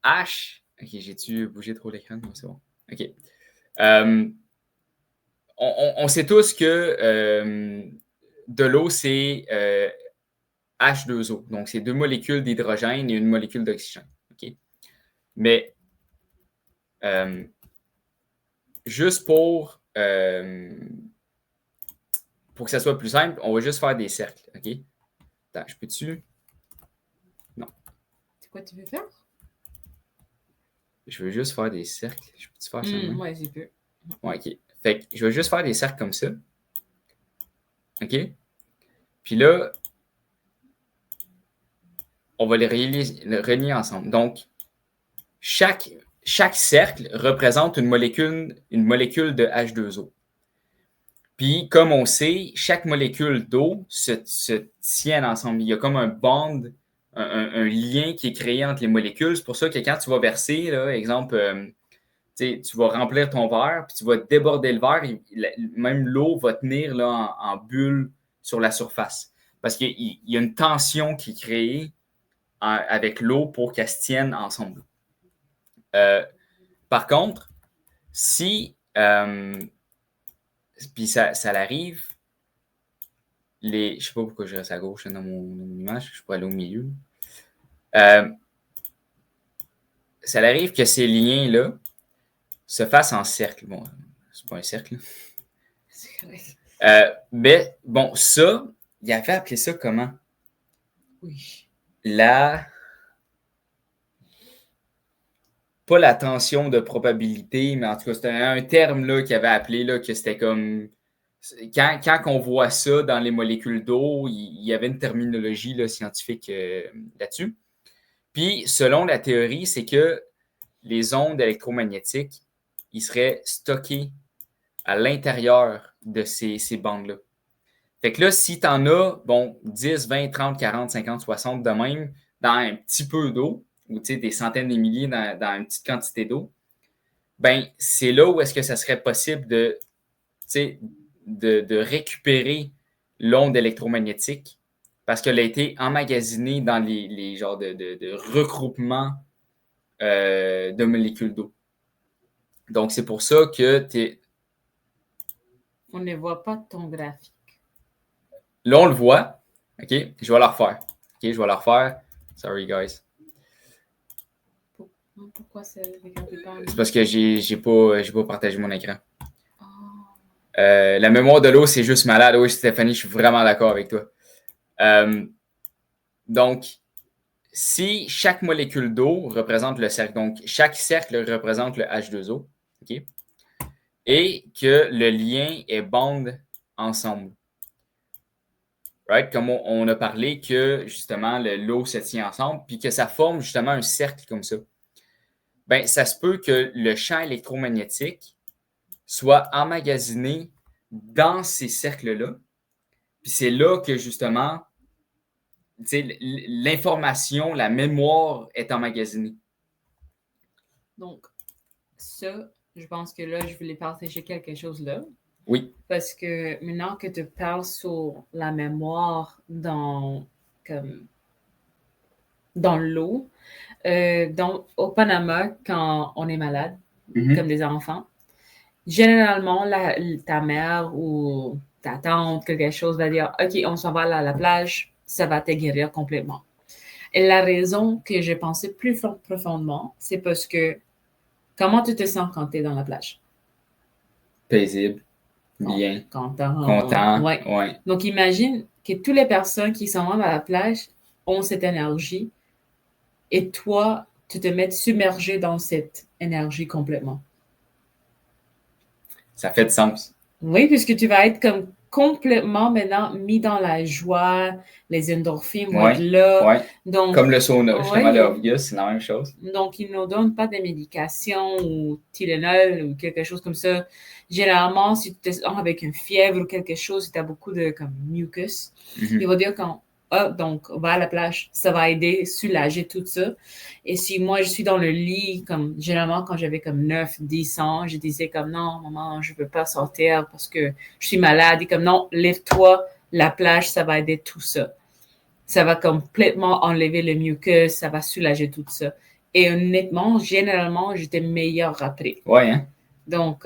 H. OK, j'ai-tu bougé trop l'écran? Non, c'est bon. OK. On sait tous que de l'eau, c'est H2O. Donc, c'est 2 molécules d'hydrogène et une molécule d'oxygène. OK? Mais, juste pour que ça soit plus simple, on va juste faire des cercles. OK? Attends, je peux-tu? Non. C'est quoi tu veux faire? Je veux juste faire des cercles. Je peux-tu faire ça? Ouais, j'ai peu. Ouais, OK. Fait que je vais juste faire des cercles comme ça. OK? Puis là, on va les relier ensemble. Donc, chaque cercle représente une molécule de H2O. Puis, comme on sait, chaque molécule d'eau se tient ensemble. Il y a comme un bond, un lien qui est créé entre les molécules. C'est pour ça que quand tu vas verser, là, exemple, tu vas remplir ton verre, puis tu vas déborder le verre, même l'eau va tenir là, en bulle sur la surface. Parce qu'il y a une tension qui est créée avec l'eau pour qu'elle se tienne ensemble. Par contre, si, puis ça l'arrive, je ne sais pas pourquoi je reste à gauche dans mon image, je pourrais aller au milieu. Ça arrive que ces liens-là se fassent en cercle. Bon, c'est pas un cercle. C'est correct. Mais bon, ça, il avait appelé ça comment? Oui. Pas la tension de probabilité, mais en tout cas, c'était un terme là, qu'il avait appelé là, que c'était comme. Quand on voit ça dans les molécules d'eau, il y avait une terminologie là, scientifique là-dessus. Puis, selon la théorie, c'est que les ondes électromagnétiques, ils seraient stockés à l'intérieur de ces bandes-là. Fait que là, si tu en as, bon, 10, 20, 30, 40, 50, 60 de même, dans un petit peu d'eau, ou des centaines de milliers dans une petite quantité d'eau, ben c'est là où est-ce que ça serait possible de récupérer l'onde électromagnétique parce qu'elle a été emmagasinée dans les genres de regroupements de molécules d'eau. Donc, c'est pour ça que On ne voit pas ton graphique. là, on le voit. OK? Je vais la refaire. OK? Je vais la refaire. Sorry, guys. Pourquoi ça ne regarde pas? C'est parce que j'ai pas partagé mon écran. La mémoire de l'eau, c'est juste malade. Oui, Stéphanie, je suis vraiment d'accord avec toi. Donc, si chaque molécule d'eau représente le cercle, donc chaque cercle représente le H2O, OK? Et que le lien est bond ensemble. Right? Comme on a parlé que justement l'eau se tient ensemble, puis que ça forme justement un cercle comme ça. Ben, ça se peut que le champ électromagnétique soit emmagasiné dans ces cercles-là. Puis c'est là que justement, l'information, la mémoire est emmagasinée. Donc, ça, je pense que là, je voulais partager quelque chose là. Oui. Parce que maintenant que tu parles sur la mémoire dans l'eau, au Panama, quand on est malade, comme des enfants, généralement, ta mère ou ta tante, quelque chose, va dire « OK, on s'en va à la plage, ça va te guérir complètement. » Et la raison que j'ai pensé plus profondément, c'est parce que comment tu te sens quand tu es dans la plage? Paisible, bien, content. Ouais. Donc, imagine que toutes les personnes qui s'en vont à la plage ont cette énergie et toi, tu te mets submergé dans cette énergie complètement. Ça fait de sens. Oui, puisque tu vas être comme complètement maintenant mis dans la joie, les endorphines vont être Ouais, là. ouais. Donc, Comme le sauna, justement, le ouais, Obvious, c'est la même chose. donc ils ne donnent pas de médication ou Tylenol ou quelque chose comme ça. Généralement, si tu es avec une fièvre ou quelque chose, si tu as beaucoup de comme mucus, ils vont dire quand donc va à la plage, ça va aider, soulager tout ça. Et si moi je suis dans le lit, comme généralement quand j'avais comme 9, 10 ans, je disais comme non, maman, je veux pas sortir parce que je suis malade. Et comme non, lève-toi, la plage, ça va aider tout ça. Ça va complètement enlever le mucus, ça va soulager tout ça. Et honnêtement, généralement, j'étais meilleure après. Ouais, hein? Donc,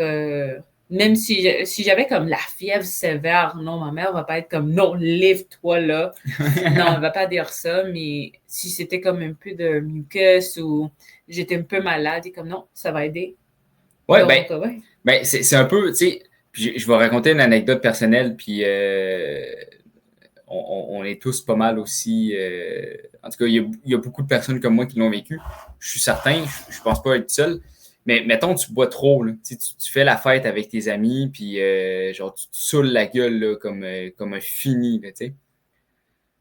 même si j'avais comme la fièvre sévère, non, ma mère va pas être comme, non, lève-toi là. Non, elle va pas dire ça, mais si c'était comme un peu de mucus ou j'étais un peu malade, et comme, non, ça va aider. Ouais, Donc, ben c'est un peu, tu sais, je vais raconter une anecdote personnelle, puis on est tous pas mal aussi. En tout cas, il y a beaucoup de personnes comme moi qui l'ont vécu. Je suis certain, je pense pas être seul. Mais mettons, tu bois trop, là. Tu fais la fête avec tes amis, puis genre, tu te saoules la gueule là, comme un fini, là, tu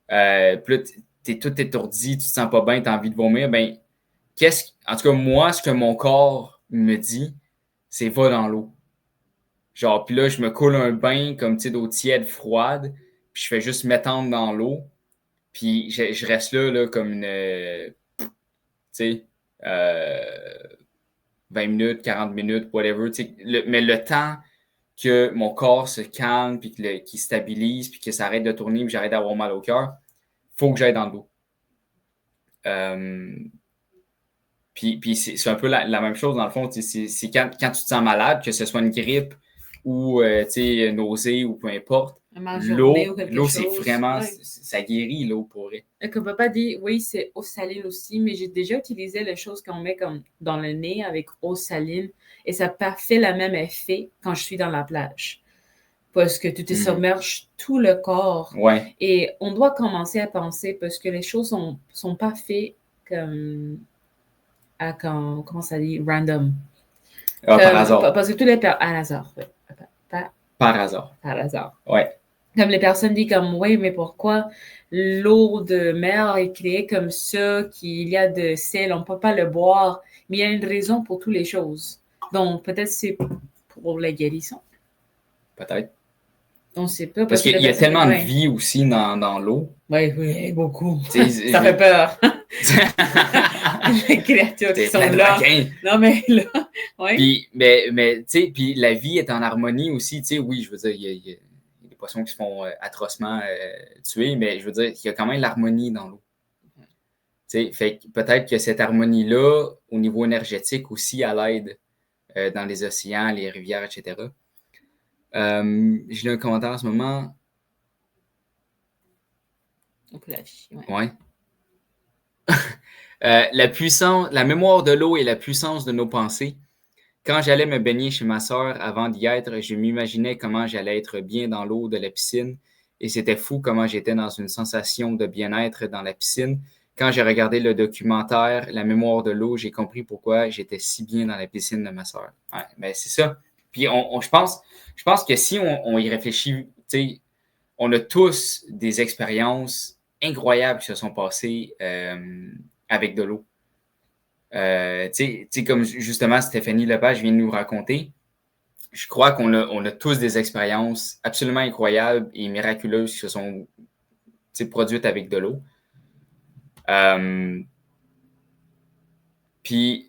sais. Puis là, t'es tout étourdi, tu te sens pas bien, t'as envie de vomir. Ben, en tout cas, moi, ce que mon corps me dit, c'est va dans l'eau. Genre, puis là, je me coule un bain comme, tu sais, d'eau tiède, froide, puis je fais juste m'étendre dans l'eau, puis je reste là comme tu sais, euh, 20 minutes, 40 minutes, whatever, tu sais, mais le temps que mon corps se calme, puis qu'il stabilise, puis que ça arrête de tourner, puis j'arrête d'avoir mal au cœur, faut que j'aille dans l'eau. Puis c'est un peu la même chose, dans le fond, c'est quand tu te sens malade, que ce soit une grippe ou nausée ou peu importe, ma journée ou quelque l'eau c'est chose. vraiment, Ouais. ça guérit l'eau pour vrai. Comme papa dit, oui, c'est eau saline aussi, mais j'ai déjà utilisé les choses qu'on met comme dans le nez avec eau saline et ça n'a pas fait le même effet quand je suis dans la plage. Parce que tu te submerges tout le corps. Ouais. Et on doit commencer à penser parce que les choses sont pas faites comme comment ça dit, random. Par hasard. Parce que tous les à hasard. Ouais. Par hasard. Par hasard. Ouais. Comme les personnes disent comme, oui, mais pourquoi l'eau de mer est créée comme ça, qu'il y a de sel, on ne peut pas le boire. Mais il y a une raison pour toutes les choses. Donc, peut-être c'est pour la guérison. Peut-être. On ne sait pas. Parce qu'il y a tellement de vie aussi dans l'eau. Oui, beaucoup. Ça fait peur. Les créatures qui sont là. Non, mais là, oui. Puis, mais tu sais, puis la vie est en harmonie aussi. Tu sais, oui, je veux dire, il y a des poissons qui se font atrocement tuer, mais je veux dire, il y a quand même l'harmonie dans l'eau. Tu sais, fait que peut-être que cette harmonie-là, au niveau énergétique aussi, à l'aide dans les océans, les rivières, etc. J'ai lu un commentaire en ce moment. On peut l'afficher, ouais. La mémoire de l'eau et la puissance de nos pensées. Quand j'allais me baigner chez ma sœur avant d'y être, je m'imaginais comment j'allais être bien dans l'eau de la piscine et c'était fou comment j'étais dans une sensation de bien-être dans la piscine. Quand j'ai regardé le documentaire La mémoire de l'eau, j'ai compris pourquoi j'étais si bien dans la piscine de ma sœur. Ouais, ben c'est ça. Puis je pense que si on y réfléchit, tu sais, on a tous des expériences incroyables qui se sont passées avec de l'eau. Tu sais, comme justement Stéphanie Lepage vient de nous raconter, je crois on a tous des expériences absolument incroyables et miraculeuses qui se sont produites avec de l'eau. Puis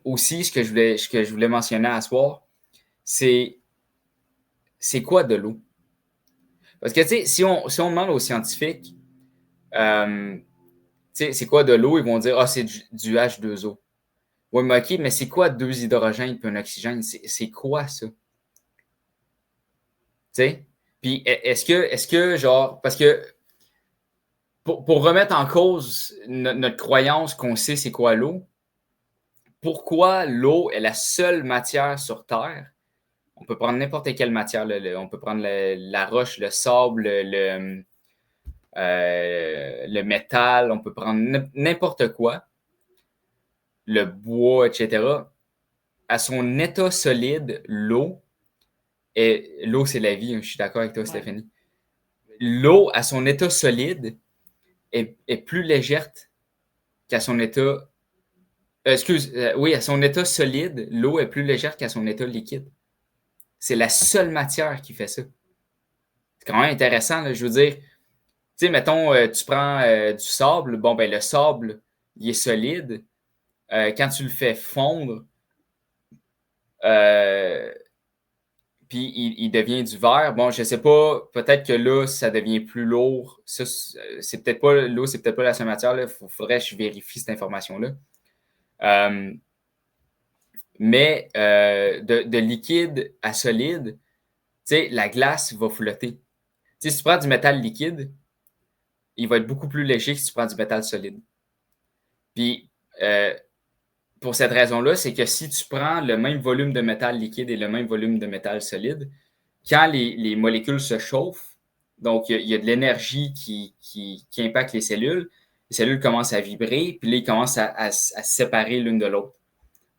aussi, ce que je voulais mentionner à soir, c'est quoi de l'eau? Parce que tu sais, si on demande aux scientifiques, c'est quoi de l'eau, ils vont dire, c'est du H2O. Oui, mais OK, mais c'est quoi 2 hydrogènes et un oxygène? C'est quoi ça? Tu sais? Puis est-ce que, genre, parce que pour remettre en cause notre croyance qu'on sait c'est quoi l'eau, pourquoi l'eau est la seule matière sur Terre? On peut prendre n'importe quelle matière. On peut prendre la roche, le sable, le métal, on peut prendre n'importe quoi, le bois, etc. À son état solide, l'eau, l'eau, c'est la vie, je suis d'accord avec toi, Ouais. Stéphanie. L'eau, à son état solide, est plus légère qu'à son état... oui, à son état solide, l'eau est plus légère qu'à son état liquide. C'est la seule matière qui fait ça. C'est quand même intéressant, là, je veux dire. Tu sais, mettons, tu prends du sable, bon, ben le sable, il est solide. Quand tu le fais fondre, euh, puis il devient du verre. Bon, je sais pas, peut-être que là, ça devient plus lourd. Ça, c'est peut-être pas l'eau, c'est peut-être pas la seule matière. Il faudrait que je vérifie cette information-là. Euh, mais de liquide à solide, tu sais, la glace va flotter. Tu sais, si tu prends du métal liquide, il va être beaucoup plus léger que si tu prends du métal solide. Puis, pour cette raison-là, c'est que si tu prends le même volume de métal liquide et le même volume de métal solide, quand les molécules se chauffent, donc il y a de l'énergie qui impacte les cellules commencent à vibrer, puis là, ils commencent à se séparer l'une de l'autre.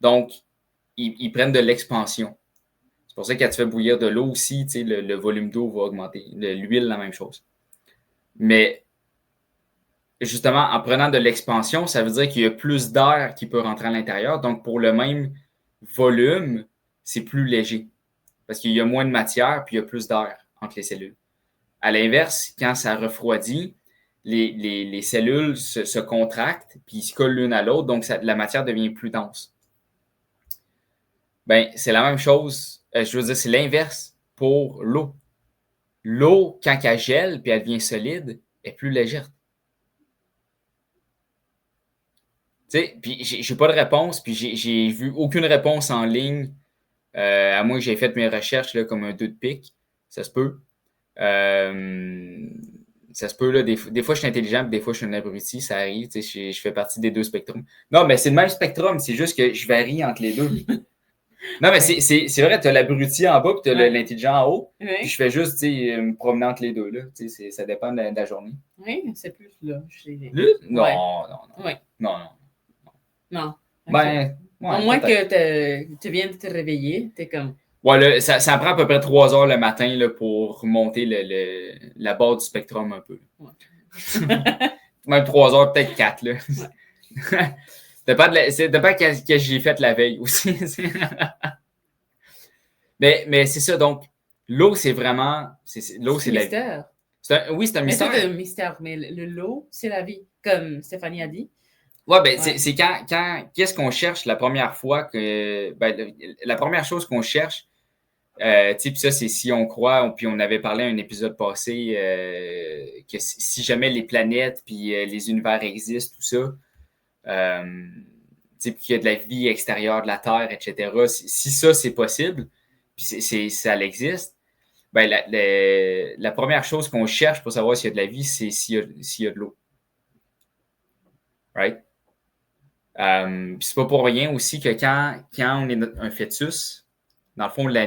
Donc, ils prennent de l'expansion. C'est pour ça que quand tu fais bouillir de l'eau aussi, le volume d'eau va augmenter. L'huile, la même chose. Mais justement, en prenant de l'expansion, ça veut dire qu'il y a plus d'air qui peut rentrer à l'intérieur. Donc, pour le même volume, c'est plus léger. Parce qu'il y a moins de matière, puis il y a plus d'air entre les cellules. À l'inverse, quand ça refroidit, les cellules se contractent, puis ils se collent l'une à l'autre, donc la matière devient plus dense. Ben, c'est la même chose. Je veux dire, c'est l'inverse pour l'eau. L'eau, quand elle gèle, puis elle devient solide, est plus légère. Tu sais, puis j'ai pas de réponse, puis j'ai vu aucune réponse en ligne, à moins que j'ai fait mes recherches là, comme un 2 de pique. Ça se peut. Euh, Ça se peut, là, des fois je suis intelligent, puis des fois je suis un abruti, ça arrive, tu sais, je fais partie des deux spectrums. Non, mais c'est le même spectrum, c'est juste que je varie entre les deux. Non, mais c'est vrai, tu as l'abruti en bas, puis tu as l'intelligent en haut, puis je fais juste, tu sais, me promener entre les deux, là, tu sais, ça dépend de la journée. Oui, c'est plus là. Là? Non, Ouais. non. Ouais. Non. Non. Ben, ouais, Au moins peut-être. que tu viens de te réveiller, t'es comme. Ouais, là, ça prend à peu près 3 heures le matin là, pour monter la barre du spectrum un peu. Ouais. Même 3 heures, peut-être 4. Là. Ouais. dépend que j'ai fait la veille aussi. mais c'est ça, donc, l'eau, c'est vraiment. L'eau, c'est la vie. Mystère. Oui, c'est un Mais mystère. c'est un mystère, mais l'eau, c'est la vie, comme Stéphanie a dit. Ouais, ben, c'est quand qu'est-ce qu'on cherche la première fois que. Ben, la première chose qu'on cherche, puis ça, c'est si on croit, puis on avait parlé à un épisode passé, que si jamais les planètes puis les univers existent, tout ça, puis qu'il y a de la vie extérieure de la Terre, etc., si ça, c'est possible, puis ça existe, ben, la première chose qu'on cherche pour savoir s'il y a de la vie, c'est s'il y a de l'eau. Right? Puis c'est pas pour rien aussi que quand on est un fœtus, dans le fond, la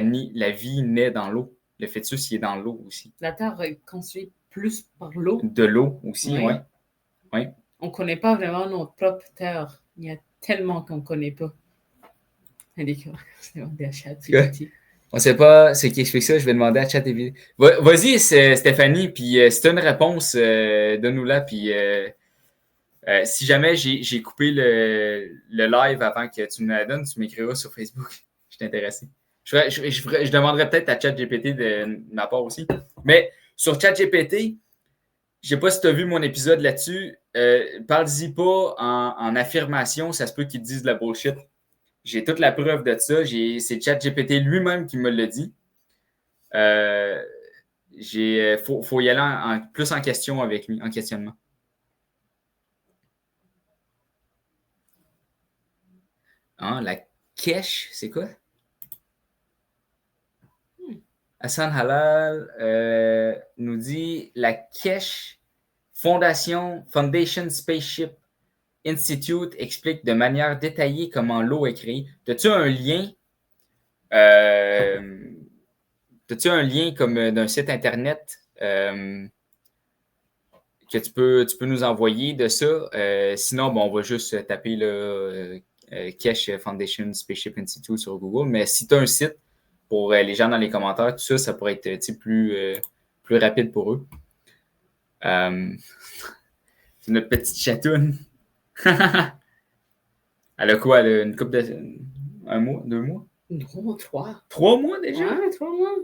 vie naît dans l'eau. Le fœtus, il est dans l'eau aussi. La Terre est construite plus par l'eau. De l'eau aussi, oui. Ouais. On ne connaît pas vraiment notre propre Terre. Il y a tellement qu'on ne connaît pas. On ne sait pas ce qui explique ça, je vais demander à ChatGPT. Vas-y, Stéphanie, puis si tu as une réponse, donne-nous-la, puis si jamais j'ai coupé le live avant que tu me la donnes, tu m'écriras sur Facebook. Je suis intéressé. Je demanderais peut-être à ChatGPT de ma part aussi. Mais sur ChatGPT, je ne sais pas si tu as vu mon épisode là-dessus. Parle-y pas en affirmation, ça se peut qu'ils te disent de la bullshit. J'ai toute la preuve de ça. C'est ChatGPT lui-même qui me l'a dit. Faut y aller plus en question avec lui, en questionnement. Ah, la Kesh, c'est quoi? Hassan Halal nous dit la Kesh Foundation Spaceship Institute explique de manière détaillée comment l'eau est créée. As-tu un lien? As-tu un lien comme d'un site internet que tu peux nous envoyer de ça? Sinon, bon, on va juste taper Kesh Foundation Spaceship Institute sur Google. Mais si tu as un site, pour les gens dans les commentaires, tout ça, ça pourrait être plus rapide pour eux. C'est notre petite chatoune. Elle a quoi? Elle a une couple de... 1 mois? 2 mois? Non, 3. 3 mois déjà? Ouais, 3 mois.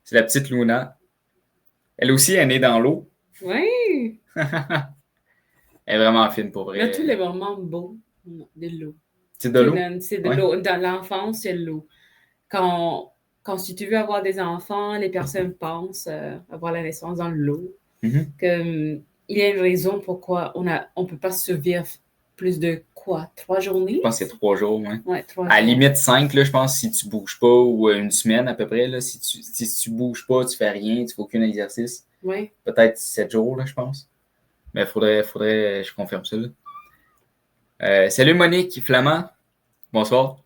C'est la petite Luna. Elle aussi, elle est née dans l'eau. Oui. Elle est vraiment fine pour vrai. Là, tous les moments beaux de l'eau. C'est de l'eau? C'est de l'eau. Dans l'enfance, c'est l'eau. Quand si tu veux avoir des enfants, les personnes pensent avoir la naissance dans l'eau. Mm-hmm. Il y a une raison pourquoi on ne peut pas survivre plus de quoi? 3 journées? Je pense que c'est 3 jours, ouais. Ouais, 3 jours. À la limite 5, là, je pense, si tu bouges pas, ou une semaine à peu près. Là, si tu bouges pas, tu fais rien, tu fais aucun exercice. Oui. Peut-être 7 jours, là, je pense. Mais il faudrait, je confirme ça. Là. Salut Monique, Flamand. Bonsoir.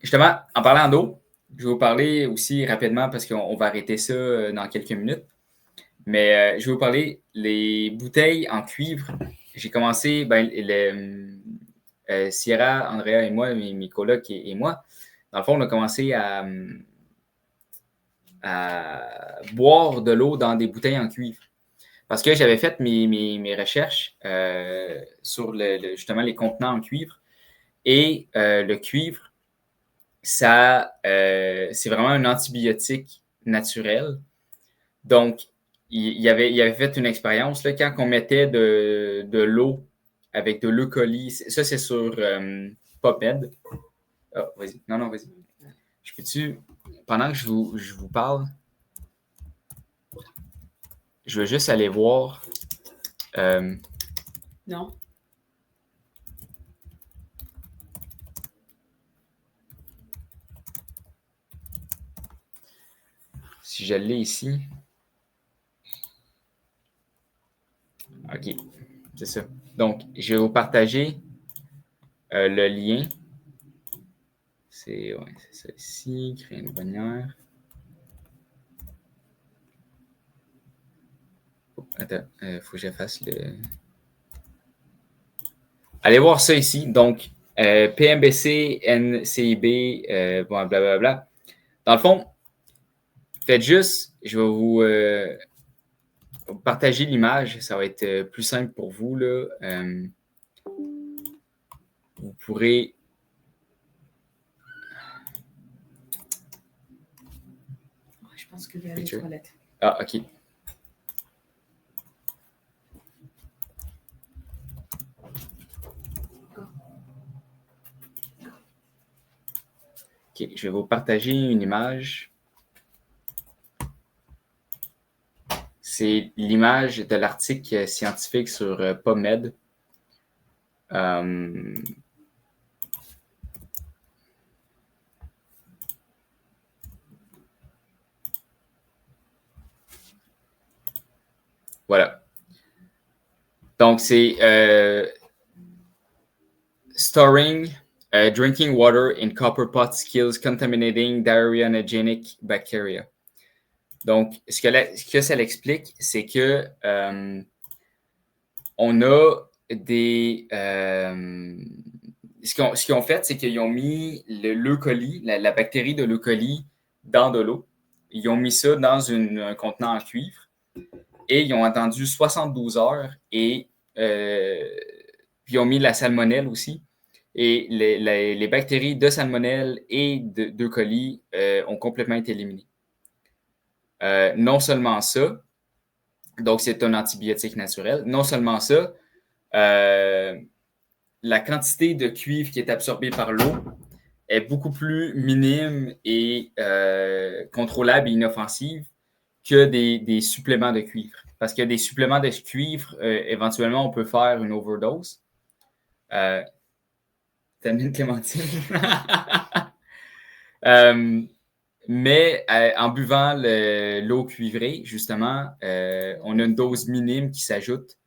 Justement, en parlant d'eau, je vais vous parler aussi rapidement parce qu'on va arrêter ça dans quelques minutes. Mais je vais vous parler les bouteilles en cuivre. J'ai commencé, Sierra, Andrea et moi, mes colocs et moi, dans le fond, on a commencé à boire de l'eau dans des bouteilles en cuivre. Parce que j'avais fait mes recherches sur justement les contenants en cuivre. Et le cuivre, ça, c'est vraiment un antibiotique naturel. Donc, il avait fait une expérience là, quand on mettait de l'eau avec de l'eucolie. Ça, c'est sur PubMed. Oh, vas-y. Non, vas-y. Je peux-tu, pendant que je vous parle, je veux juste aller voir. Non. Si je l'ai ici. OK, c'est ça. Donc, je vais vous partager le lien. C'est ça ici, créer une bannière. Oh, attends, faut que j'efface le... Allez voir ça ici. Donc, PMBC, NCIB, blablabla. Dans le fond, faites juste, je vais vous partager l'image. Ça va être plus simple pour vous. Là. Vous pourrez... Je pense que je vais aller aux toilettes. Ah, OK. OK, je vais vous partager une image. C'est l'image de l'article scientifique sur PubMed. Voilà. Donc, c'est storing drinking water in copper pots kills contaminating diarrheanogenic bacteria. Donc, ce que ça l'explique, c'est que on a des... ce qu'ils ont fait, c'est qu'ils ont mis l'E-coli, la bactérie de l'E-coli, dans de l'eau. Ils ont mis ça dans un contenant en cuivre et ils ont attendu 72 heures et puis ils ont mis la salmonelle aussi. Et les bactéries de salmonelle et d'E. coli ont complètement été éliminées. Non seulement ça, donc c'est un antibiotique naturel, non seulement ça, la quantité de cuivre qui est absorbée par l'eau est beaucoup plus minime et contrôlable et inoffensive que des suppléments de cuivre. Parce que des suppléments de cuivre, éventuellement, on peut faire une overdose. T'aimes bien Clémentine? Mais en buvant l'eau cuivrée, justement, on a une dose minime qui s'ajoute.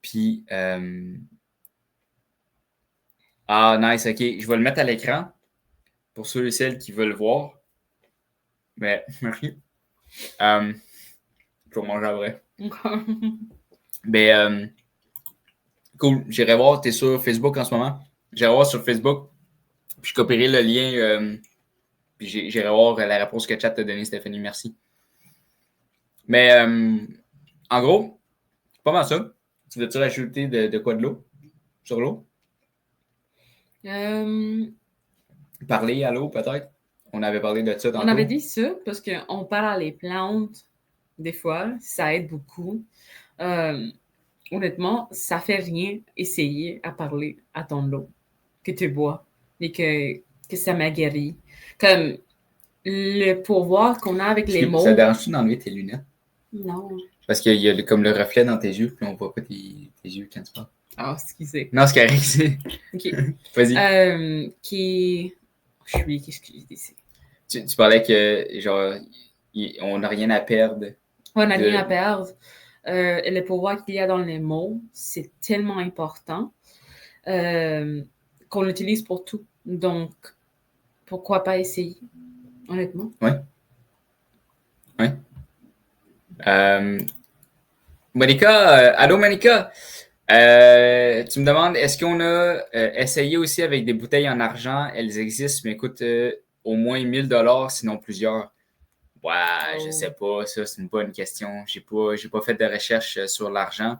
Puis, nice, OK. Je vais le mettre à l'écran pour ceux et celles qui veulent voir. Mais, merci. Pour manger après. Mais, cool. J'irai voir, t'es sur Facebook en ce moment. J'irai voir sur Facebook. Puis je copierai le lien Puis j'irai voir la réponse que chat t'a donnée, Stéphanie. Merci. Mais en gros, pas mal ça. Tu veux-tu rajouter de quoi de l'eau? Sur l'eau? Parler à l'eau, peut-être? On avait parlé de ça tantôt. On avait dit ça parce qu'on parle à les plantes, des fois, ça aide beaucoup. Honnêtement, ça fait rien essayer à parler à ton eau que tu bois et que ça m'a guéri. Comme le pouvoir qu'on a avec les mots. Ça dérange-tu d'enlever tes lunettes? Non. Parce qu'il y a comme le reflet dans tes yeux, puis on voit pas tes yeux quand tu parles. Ah, excusez. Non, c'est correct. OK. Vas-y. Qu'est-ce que j'ai dit? Tu parlais que, genre, on n'a rien à perdre. On n'a rien à perdre. Le pouvoir qu'il y a dans les mots, c'est tellement important qu'on l'utilise pour tout. Donc, pourquoi pas essayer, honnêtement? Oui. Oui. Monica, allô Monica, tu me demandes, est-ce qu'on a essayé aussi avec des bouteilles en argent? Elles existent, mais coûtent au moins 1000$, sinon plusieurs. Ouais, je sais pas, ça c'est une bonne question. J'ai pas fait de recherche sur l'argent.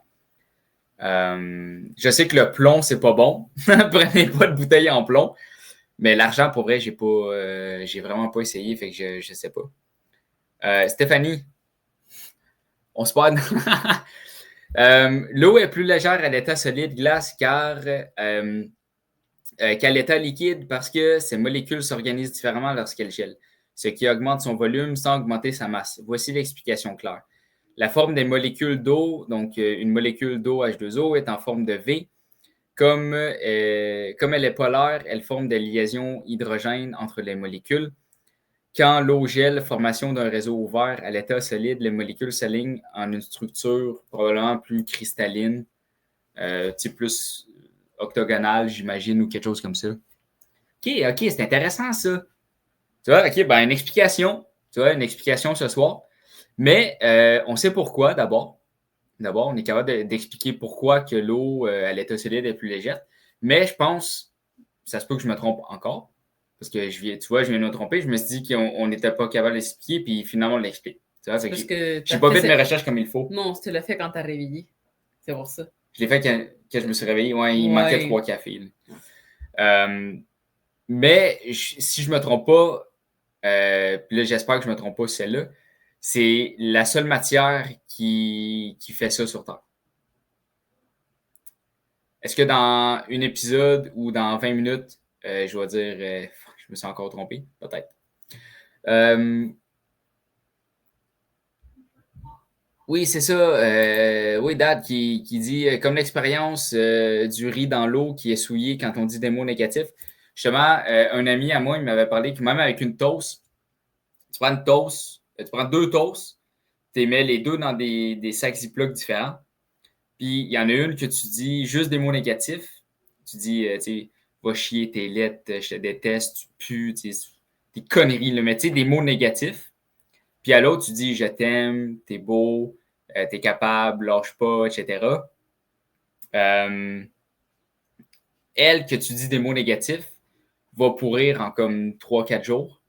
Je sais que le plomb, c'est pas bon. Prenez pas de bouteille en plomb. Mais l'argent, pour vrai, j'ai vraiment pas essayé, fait que je sais pas. Stéphanie, on se parle. L'eau est plus légère à l'état solide glace qu'à l'état liquide parce que ses molécules s'organisent différemment lorsqu'elles gèlent, ce qui augmente son volume sans augmenter sa masse. Voici l'explication claire. La forme des molécules d'eau, donc une molécule d'eau H2O, est en forme de V. Comme elle est polaire, elle forme des liaisons hydrogènes entre les molécules. Quand l'eau gèle, formation d'un réseau ouvert à l'état solide, les molécules s'alignent en une structure probablement plus cristalline, plus octogonale, j'imagine, ou quelque chose comme ça. OK, c'est intéressant ça. Tu vois, OK, ben une explication. Tu vois, une explication ce soir. Mais on sait pourquoi d'abord. D'abord, on est capable d'expliquer pourquoi que l'eau à l'état solide est plus légère. Mais je pense, ça se peut que je me trompe encore. Parce que je viens de me tromper. Je me suis dit qu'on n'était pas capable d'expliquer, puis finalement, on l'explique. Tu vois, j'ai pas fait mes recherches comme il faut. Non, tu l'as fait quand t'as réveillé. C'est pour ça. Je l'ai fait quand je me suis réveillé. Ouais, il manquait 3 cafés. Mais si je me trompe pas, puis là, j'espère que je me trompe pas celle-là, c'est la seule matière qui fait ça sur Terre. Est-ce que dans un épisode ou dans 20 minutes, je vais dire, je me suis encore trompé, peut-être. Oui, c'est ça. Oui, Dad qui dit, comme l'expérience du riz dans l'eau qui est souillé quand on dit des mots négatifs. Justement, un ami à moi, il m'avait parlé que même avec une toast, tu prends une toast, tu prends 2 toasts, tu mets les deux dans des sacs Ziploc différents. Puis il y en a une que tu dis juste des mots négatifs. Tu dis, tu sais, va chier, t'es laide, je te déteste, tu pues, des conneries, là, mais tu sais, des mots négatifs. Puis à l'autre, tu dis, je t'aime, t'es beau, t'es capable, lâche pas, etc. Elle, que tu dis des mots négatifs, va pourrir en comme 3-4 jours.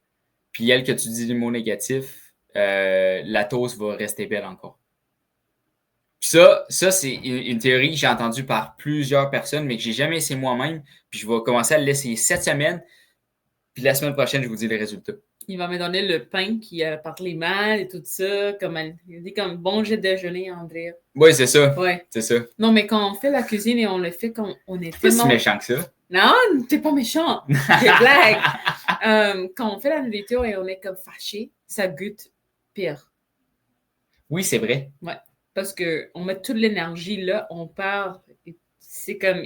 Puis elle, que tu dis des mots négatifs, la toast va rester belle encore. Ça c'est une théorie que j'ai entendue par plusieurs personnes, mais que j'ai jamais essayé moi-même. Puis je vais commencer à l'essayer cette semaine. Puis la semaine prochaine, je vous dis les résultats. Il va me donner le pain qui a parlé mal et tout ça. Il dit comme bon jet de déjeuner, André. Oui, c'est ça. Ouais. C'est ça. Non, mais quand on fait la cuisine et on le fait quand on est tellement... C'est pas si méchant que ça. Non, t'es pas méchant. J'ai blague. Quand on fait la nourriture et on est comme fâché, ça goûte pire. Oui, c'est vrai. Ouais. Parce qu'on met toute l'énergie là, on part. C'est comme.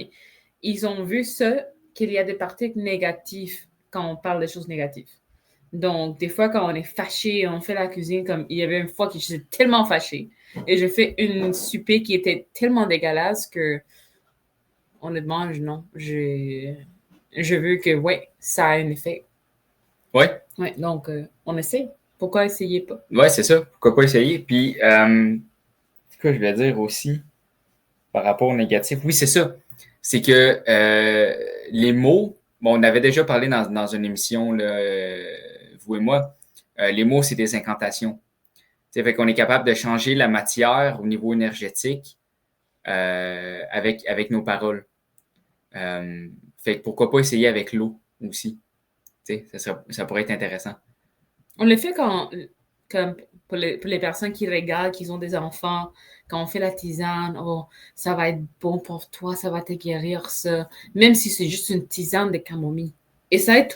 Ils ont vu ça, qu'il y a des parties négatives quand on parle des choses négatives. Donc, des fois, quand on est fâché, on fait la cuisine, comme il y avait une fois que j'étais tellement fâchée et j'ai fait une souper qui était tellement dégueulasse que, honnêtement, non. Je veux que, ouais, ça a un effet. Ouais. Ouais, donc, on essaie. Pourquoi essayer pas? Ouais, c'est ça. Pourquoi pas essayer? Puis, c'est quoi je voulais dire aussi par rapport au négatif? Oui, c'est ça. C'est que les mots, bon, on avait déjà parlé dans une émission là, vous et moi, les mots, c'est des incantations. T'sais, fait qu'on est capable de changer la matière au niveau énergétique avec nos paroles. Fait que pourquoi pas essayer avec l'eau aussi. Ça pourrait être intéressant. On le fait comme pour les personnes qui regardent, qui ont des enfants, quand on fait la tisane, oh, ça va être bon pour toi, ça va te guérir ça. Même si c'est juste une tisane de camomille. Et ça aide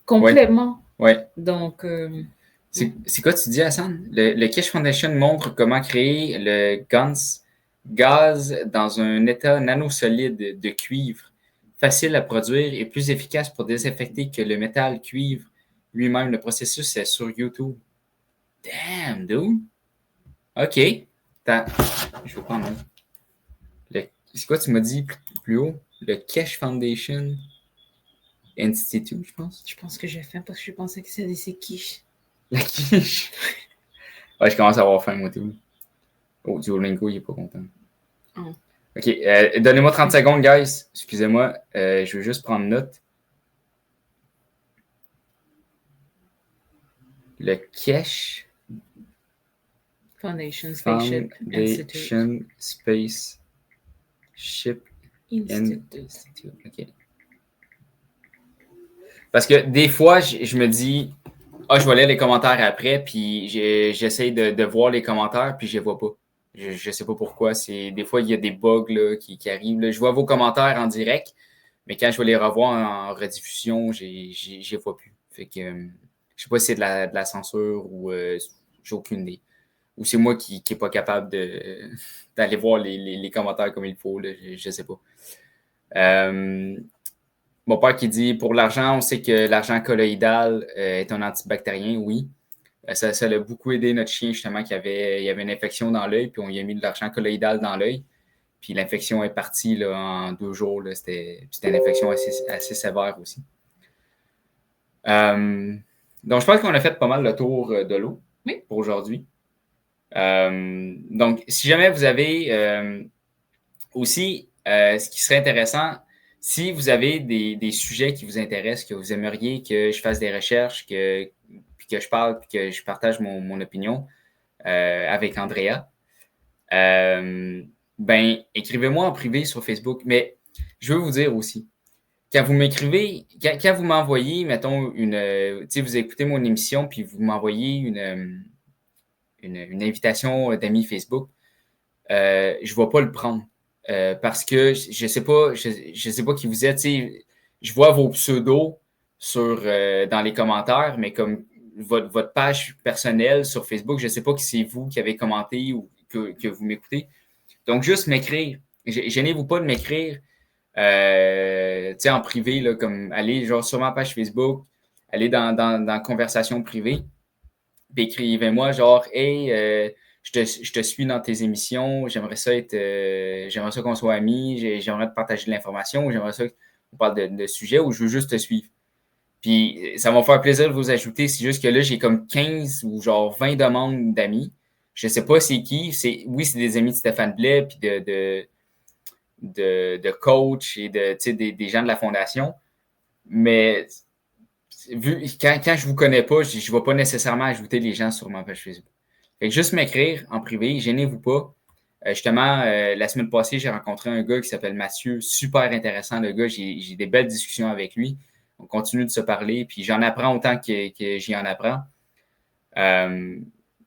complètement. Ouais. Donc, c'est quoi tu dis, Hassan? Le Keshe Foundation montre comment créer le gaz dans un état nanosolide de cuivre, facile à produire et plus efficace pour désinfecter que le métal cuivre lui-même. Le processus est sur YouTube. Damn, dude! OK. Je vais prendre c'est quoi tu m'as dit plus haut? Le Keshe Foundation Institute, je pense. Je pense que j'ai faim parce que je pensais que c'était des quiches. La quiche. Ouais, je commence à avoir faim, moi, tout. Oh, Duolingo, il est pas content. Oh. OK, donnez-moi 30 secondes, guys. Excusez-moi, je vais juste prendre note. Le Keshe Foundation Spaceship Institute. OK. Parce que des fois, je me dis, je vais lire les commentaires après, puis j'essaie de voir les commentaires, puis je les vois pas. Je sais pas pourquoi. Des fois, il y a des bugs là, qui arrivent. Là. Je vois vos commentaires en direct, mais quand je vais les revoir en rediffusion, je les vois plus. Fait que je sais pas si c'est de la censure ou j'ai aucune idée. Ou c'est moi qui est pas capable d'aller voir les commentaires comme il faut. Là, je sais pas. Mon père qui dit, pour l'argent, on sait que l'argent colloïdal est un antibactérien, oui. Ça a beaucoup aidé notre chien, justement, il y avait une infection dans l'œil, puis on lui a mis de l'argent colloïdal dans l'œil. Puis l'infection est partie là, en 2 jours. Là. C'était une infection assez sévère aussi. Donc, je pense qu'on a fait pas mal le tour de l'eau pour aujourd'hui. Donc, si jamais vous avez aussi, ce qui serait intéressant, si vous avez des sujets qui vous intéressent, que vous aimeriez que je fasse des recherches, puis que je parle, puis que je partage mon opinion avec Andrea, écrivez-moi en privé sur Facebook. Mais je veux vous dire aussi, quand vous m'écrivez, quand vous m'envoyez, mettons, vous écoutez mon émission, puis vous m'envoyez une invitation d'amis Facebook, je ne vais pas le prendre. Parce que je sais pas qui vous êtes. Je vois vos pseudos dans les commentaires, mais comme votre page personnelle sur Facebook, je sais pas que c'est vous qui avez commenté ou que vous m'écoutez. Donc, juste m'écrire. Gênez-vous pas de m'écrire en privé, là, comme allez genre sur ma page Facebook, allez dans conversation privée, puis écrivez-moi genre hey, je te suis dans tes émissions, j'aimerais ça qu'on soit amis, j'aimerais te partager de l'information, j'aimerais ça qu'on parle de sujets ou je veux juste te suivre. Puis ça va me faire plaisir de vous ajouter, c'est juste que là, j'ai comme 15 ou genre 20 demandes d'amis. Je sais pas c'est qui, oui, c'est des amis de Stéphane Blais, puis de coach et des gens de la fondation. Mais quand je vous connais pas, je ne vais pas nécessairement ajouter les gens sur ma page Facebook. Fait que juste m'écrire en privé, gênez-vous pas. Justement, la semaine passée, j'ai rencontré un gars qui s'appelle Mathieu, super intéressant le gars, j'ai des belles discussions avec lui. On continue de se parler, puis j'en apprends autant que j'y en apprends.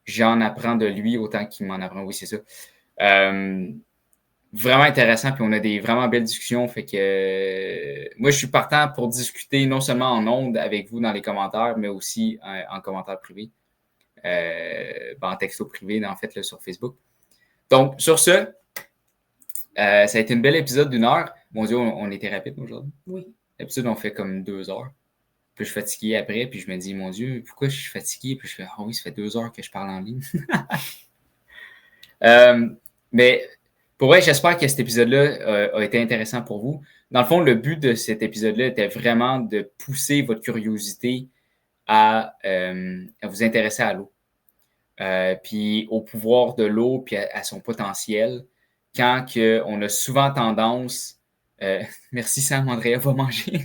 J'en apprends de lui autant qu'il m'en apprend, oui, c'est ça. Vraiment intéressant, puis on a des vraiment belles discussions. Fait que moi, je suis partant pour discuter non seulement en ondes avec vous dans les commentaires, mais aussi en commentaire privé, en texto privé, en fait, là, sur Facebook. Donc, sur ce, ça a été une belle épisode d'1 heure. Mon Dieu, on était rapide aujourd'hui. Oui. D'habitude, on fait comme 2 heures. Puis je suis fatigué après, puis je me dis, mon Dieu, pourquoi je suis fatigué? Puis je fais, oui, ça fait 2 heures que je parle en ligne. Mais pour vrai, j'espère que cet épisode-là a été intéressant pour vous. Dans le fond, le but de cet épisode-là était vraiment de pousser votre curiosité à vous intéresser à l'eau. Puis au pouvoir de l'eau, puis à son potentiel, quand on a souvent tendance... merci Sam, Andrea va manger.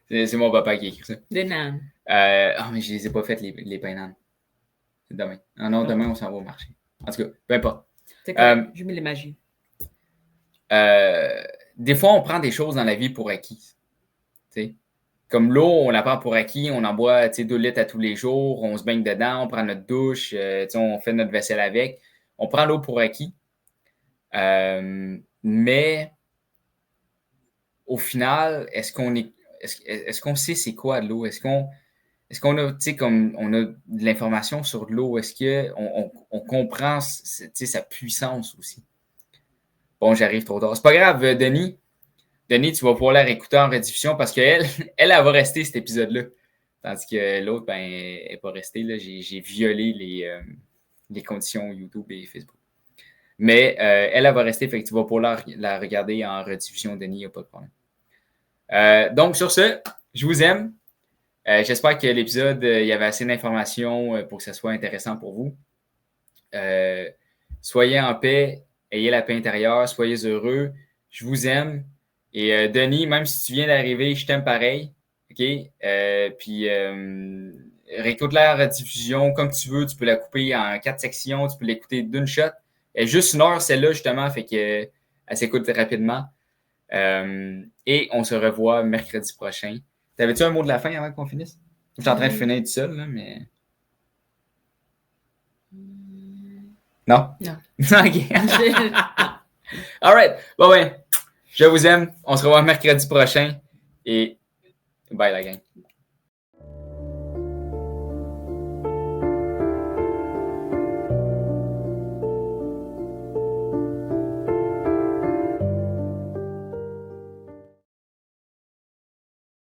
C'est mon papa qui a écrit ça. Des nanes. Mais je les ai pas faites, les pains nanes. C'est demain. Ah non, demain, on s'en va au marché. En tout cas, peu importe. C'est comme, je me l'imagine. Des fois, on prend des choses dans la vie pour acquis. T'sais. Comme l'eau, on la prend pour acquis, on en boit 2 litres à tous les jours, on se baigne dedans, on prend notre douche, on fait notre vaisselle avec. On prend l'eau pour acquis. Mais au final, est-ce qu'on sait c'est quoi de l'eau? Est-ce qu'on a, comme on a de l'information sur de l'eau? Est-ce qu'on comprend sa puissance aussi? Bon, j'arrive trop tard. C'est pas grave, Denis. Denis, tu vas pouvoir la réécouter en rediffusion parce qu'elle, elle va rester cet épisode-là. Tandis que l'autre, elle n'est pas restée. Là. J'ai violé les conditions YouTube et Facebook. Mais elle va rester, fait que tu vas pouvoir la regarder en rediffusion, Denis, il n'y a pas de problème. Donc, sur ce, je vous aime. J'espère que l'épisode, il y avait assez d'informations pour que ça soit intéressant pour vous. Soyez en paix, ayez la paix intérieure, soyez heureux. Je vous aime. Et Denis, même si tu viens d'arriver, je t'aime pareil. OK? Puis, réécoute la rediffusion comme tu veux. Tu peux la couper en 4 sections. Tu peux l'écouter d'une shot. Elle est juste 1 heure, celle-là, justement. Fait qu'elle s'écoute rapidement. Et on se revoit mercredi prochain. T'avais-tu un mot de la fin avant qu'on finisse? Je suis en train de finir tout seul, là, mais... Non? Non. OK. All right. Bon, ouais. Je vous aime. On se revoit mercredi prochain. Et bye, la gang.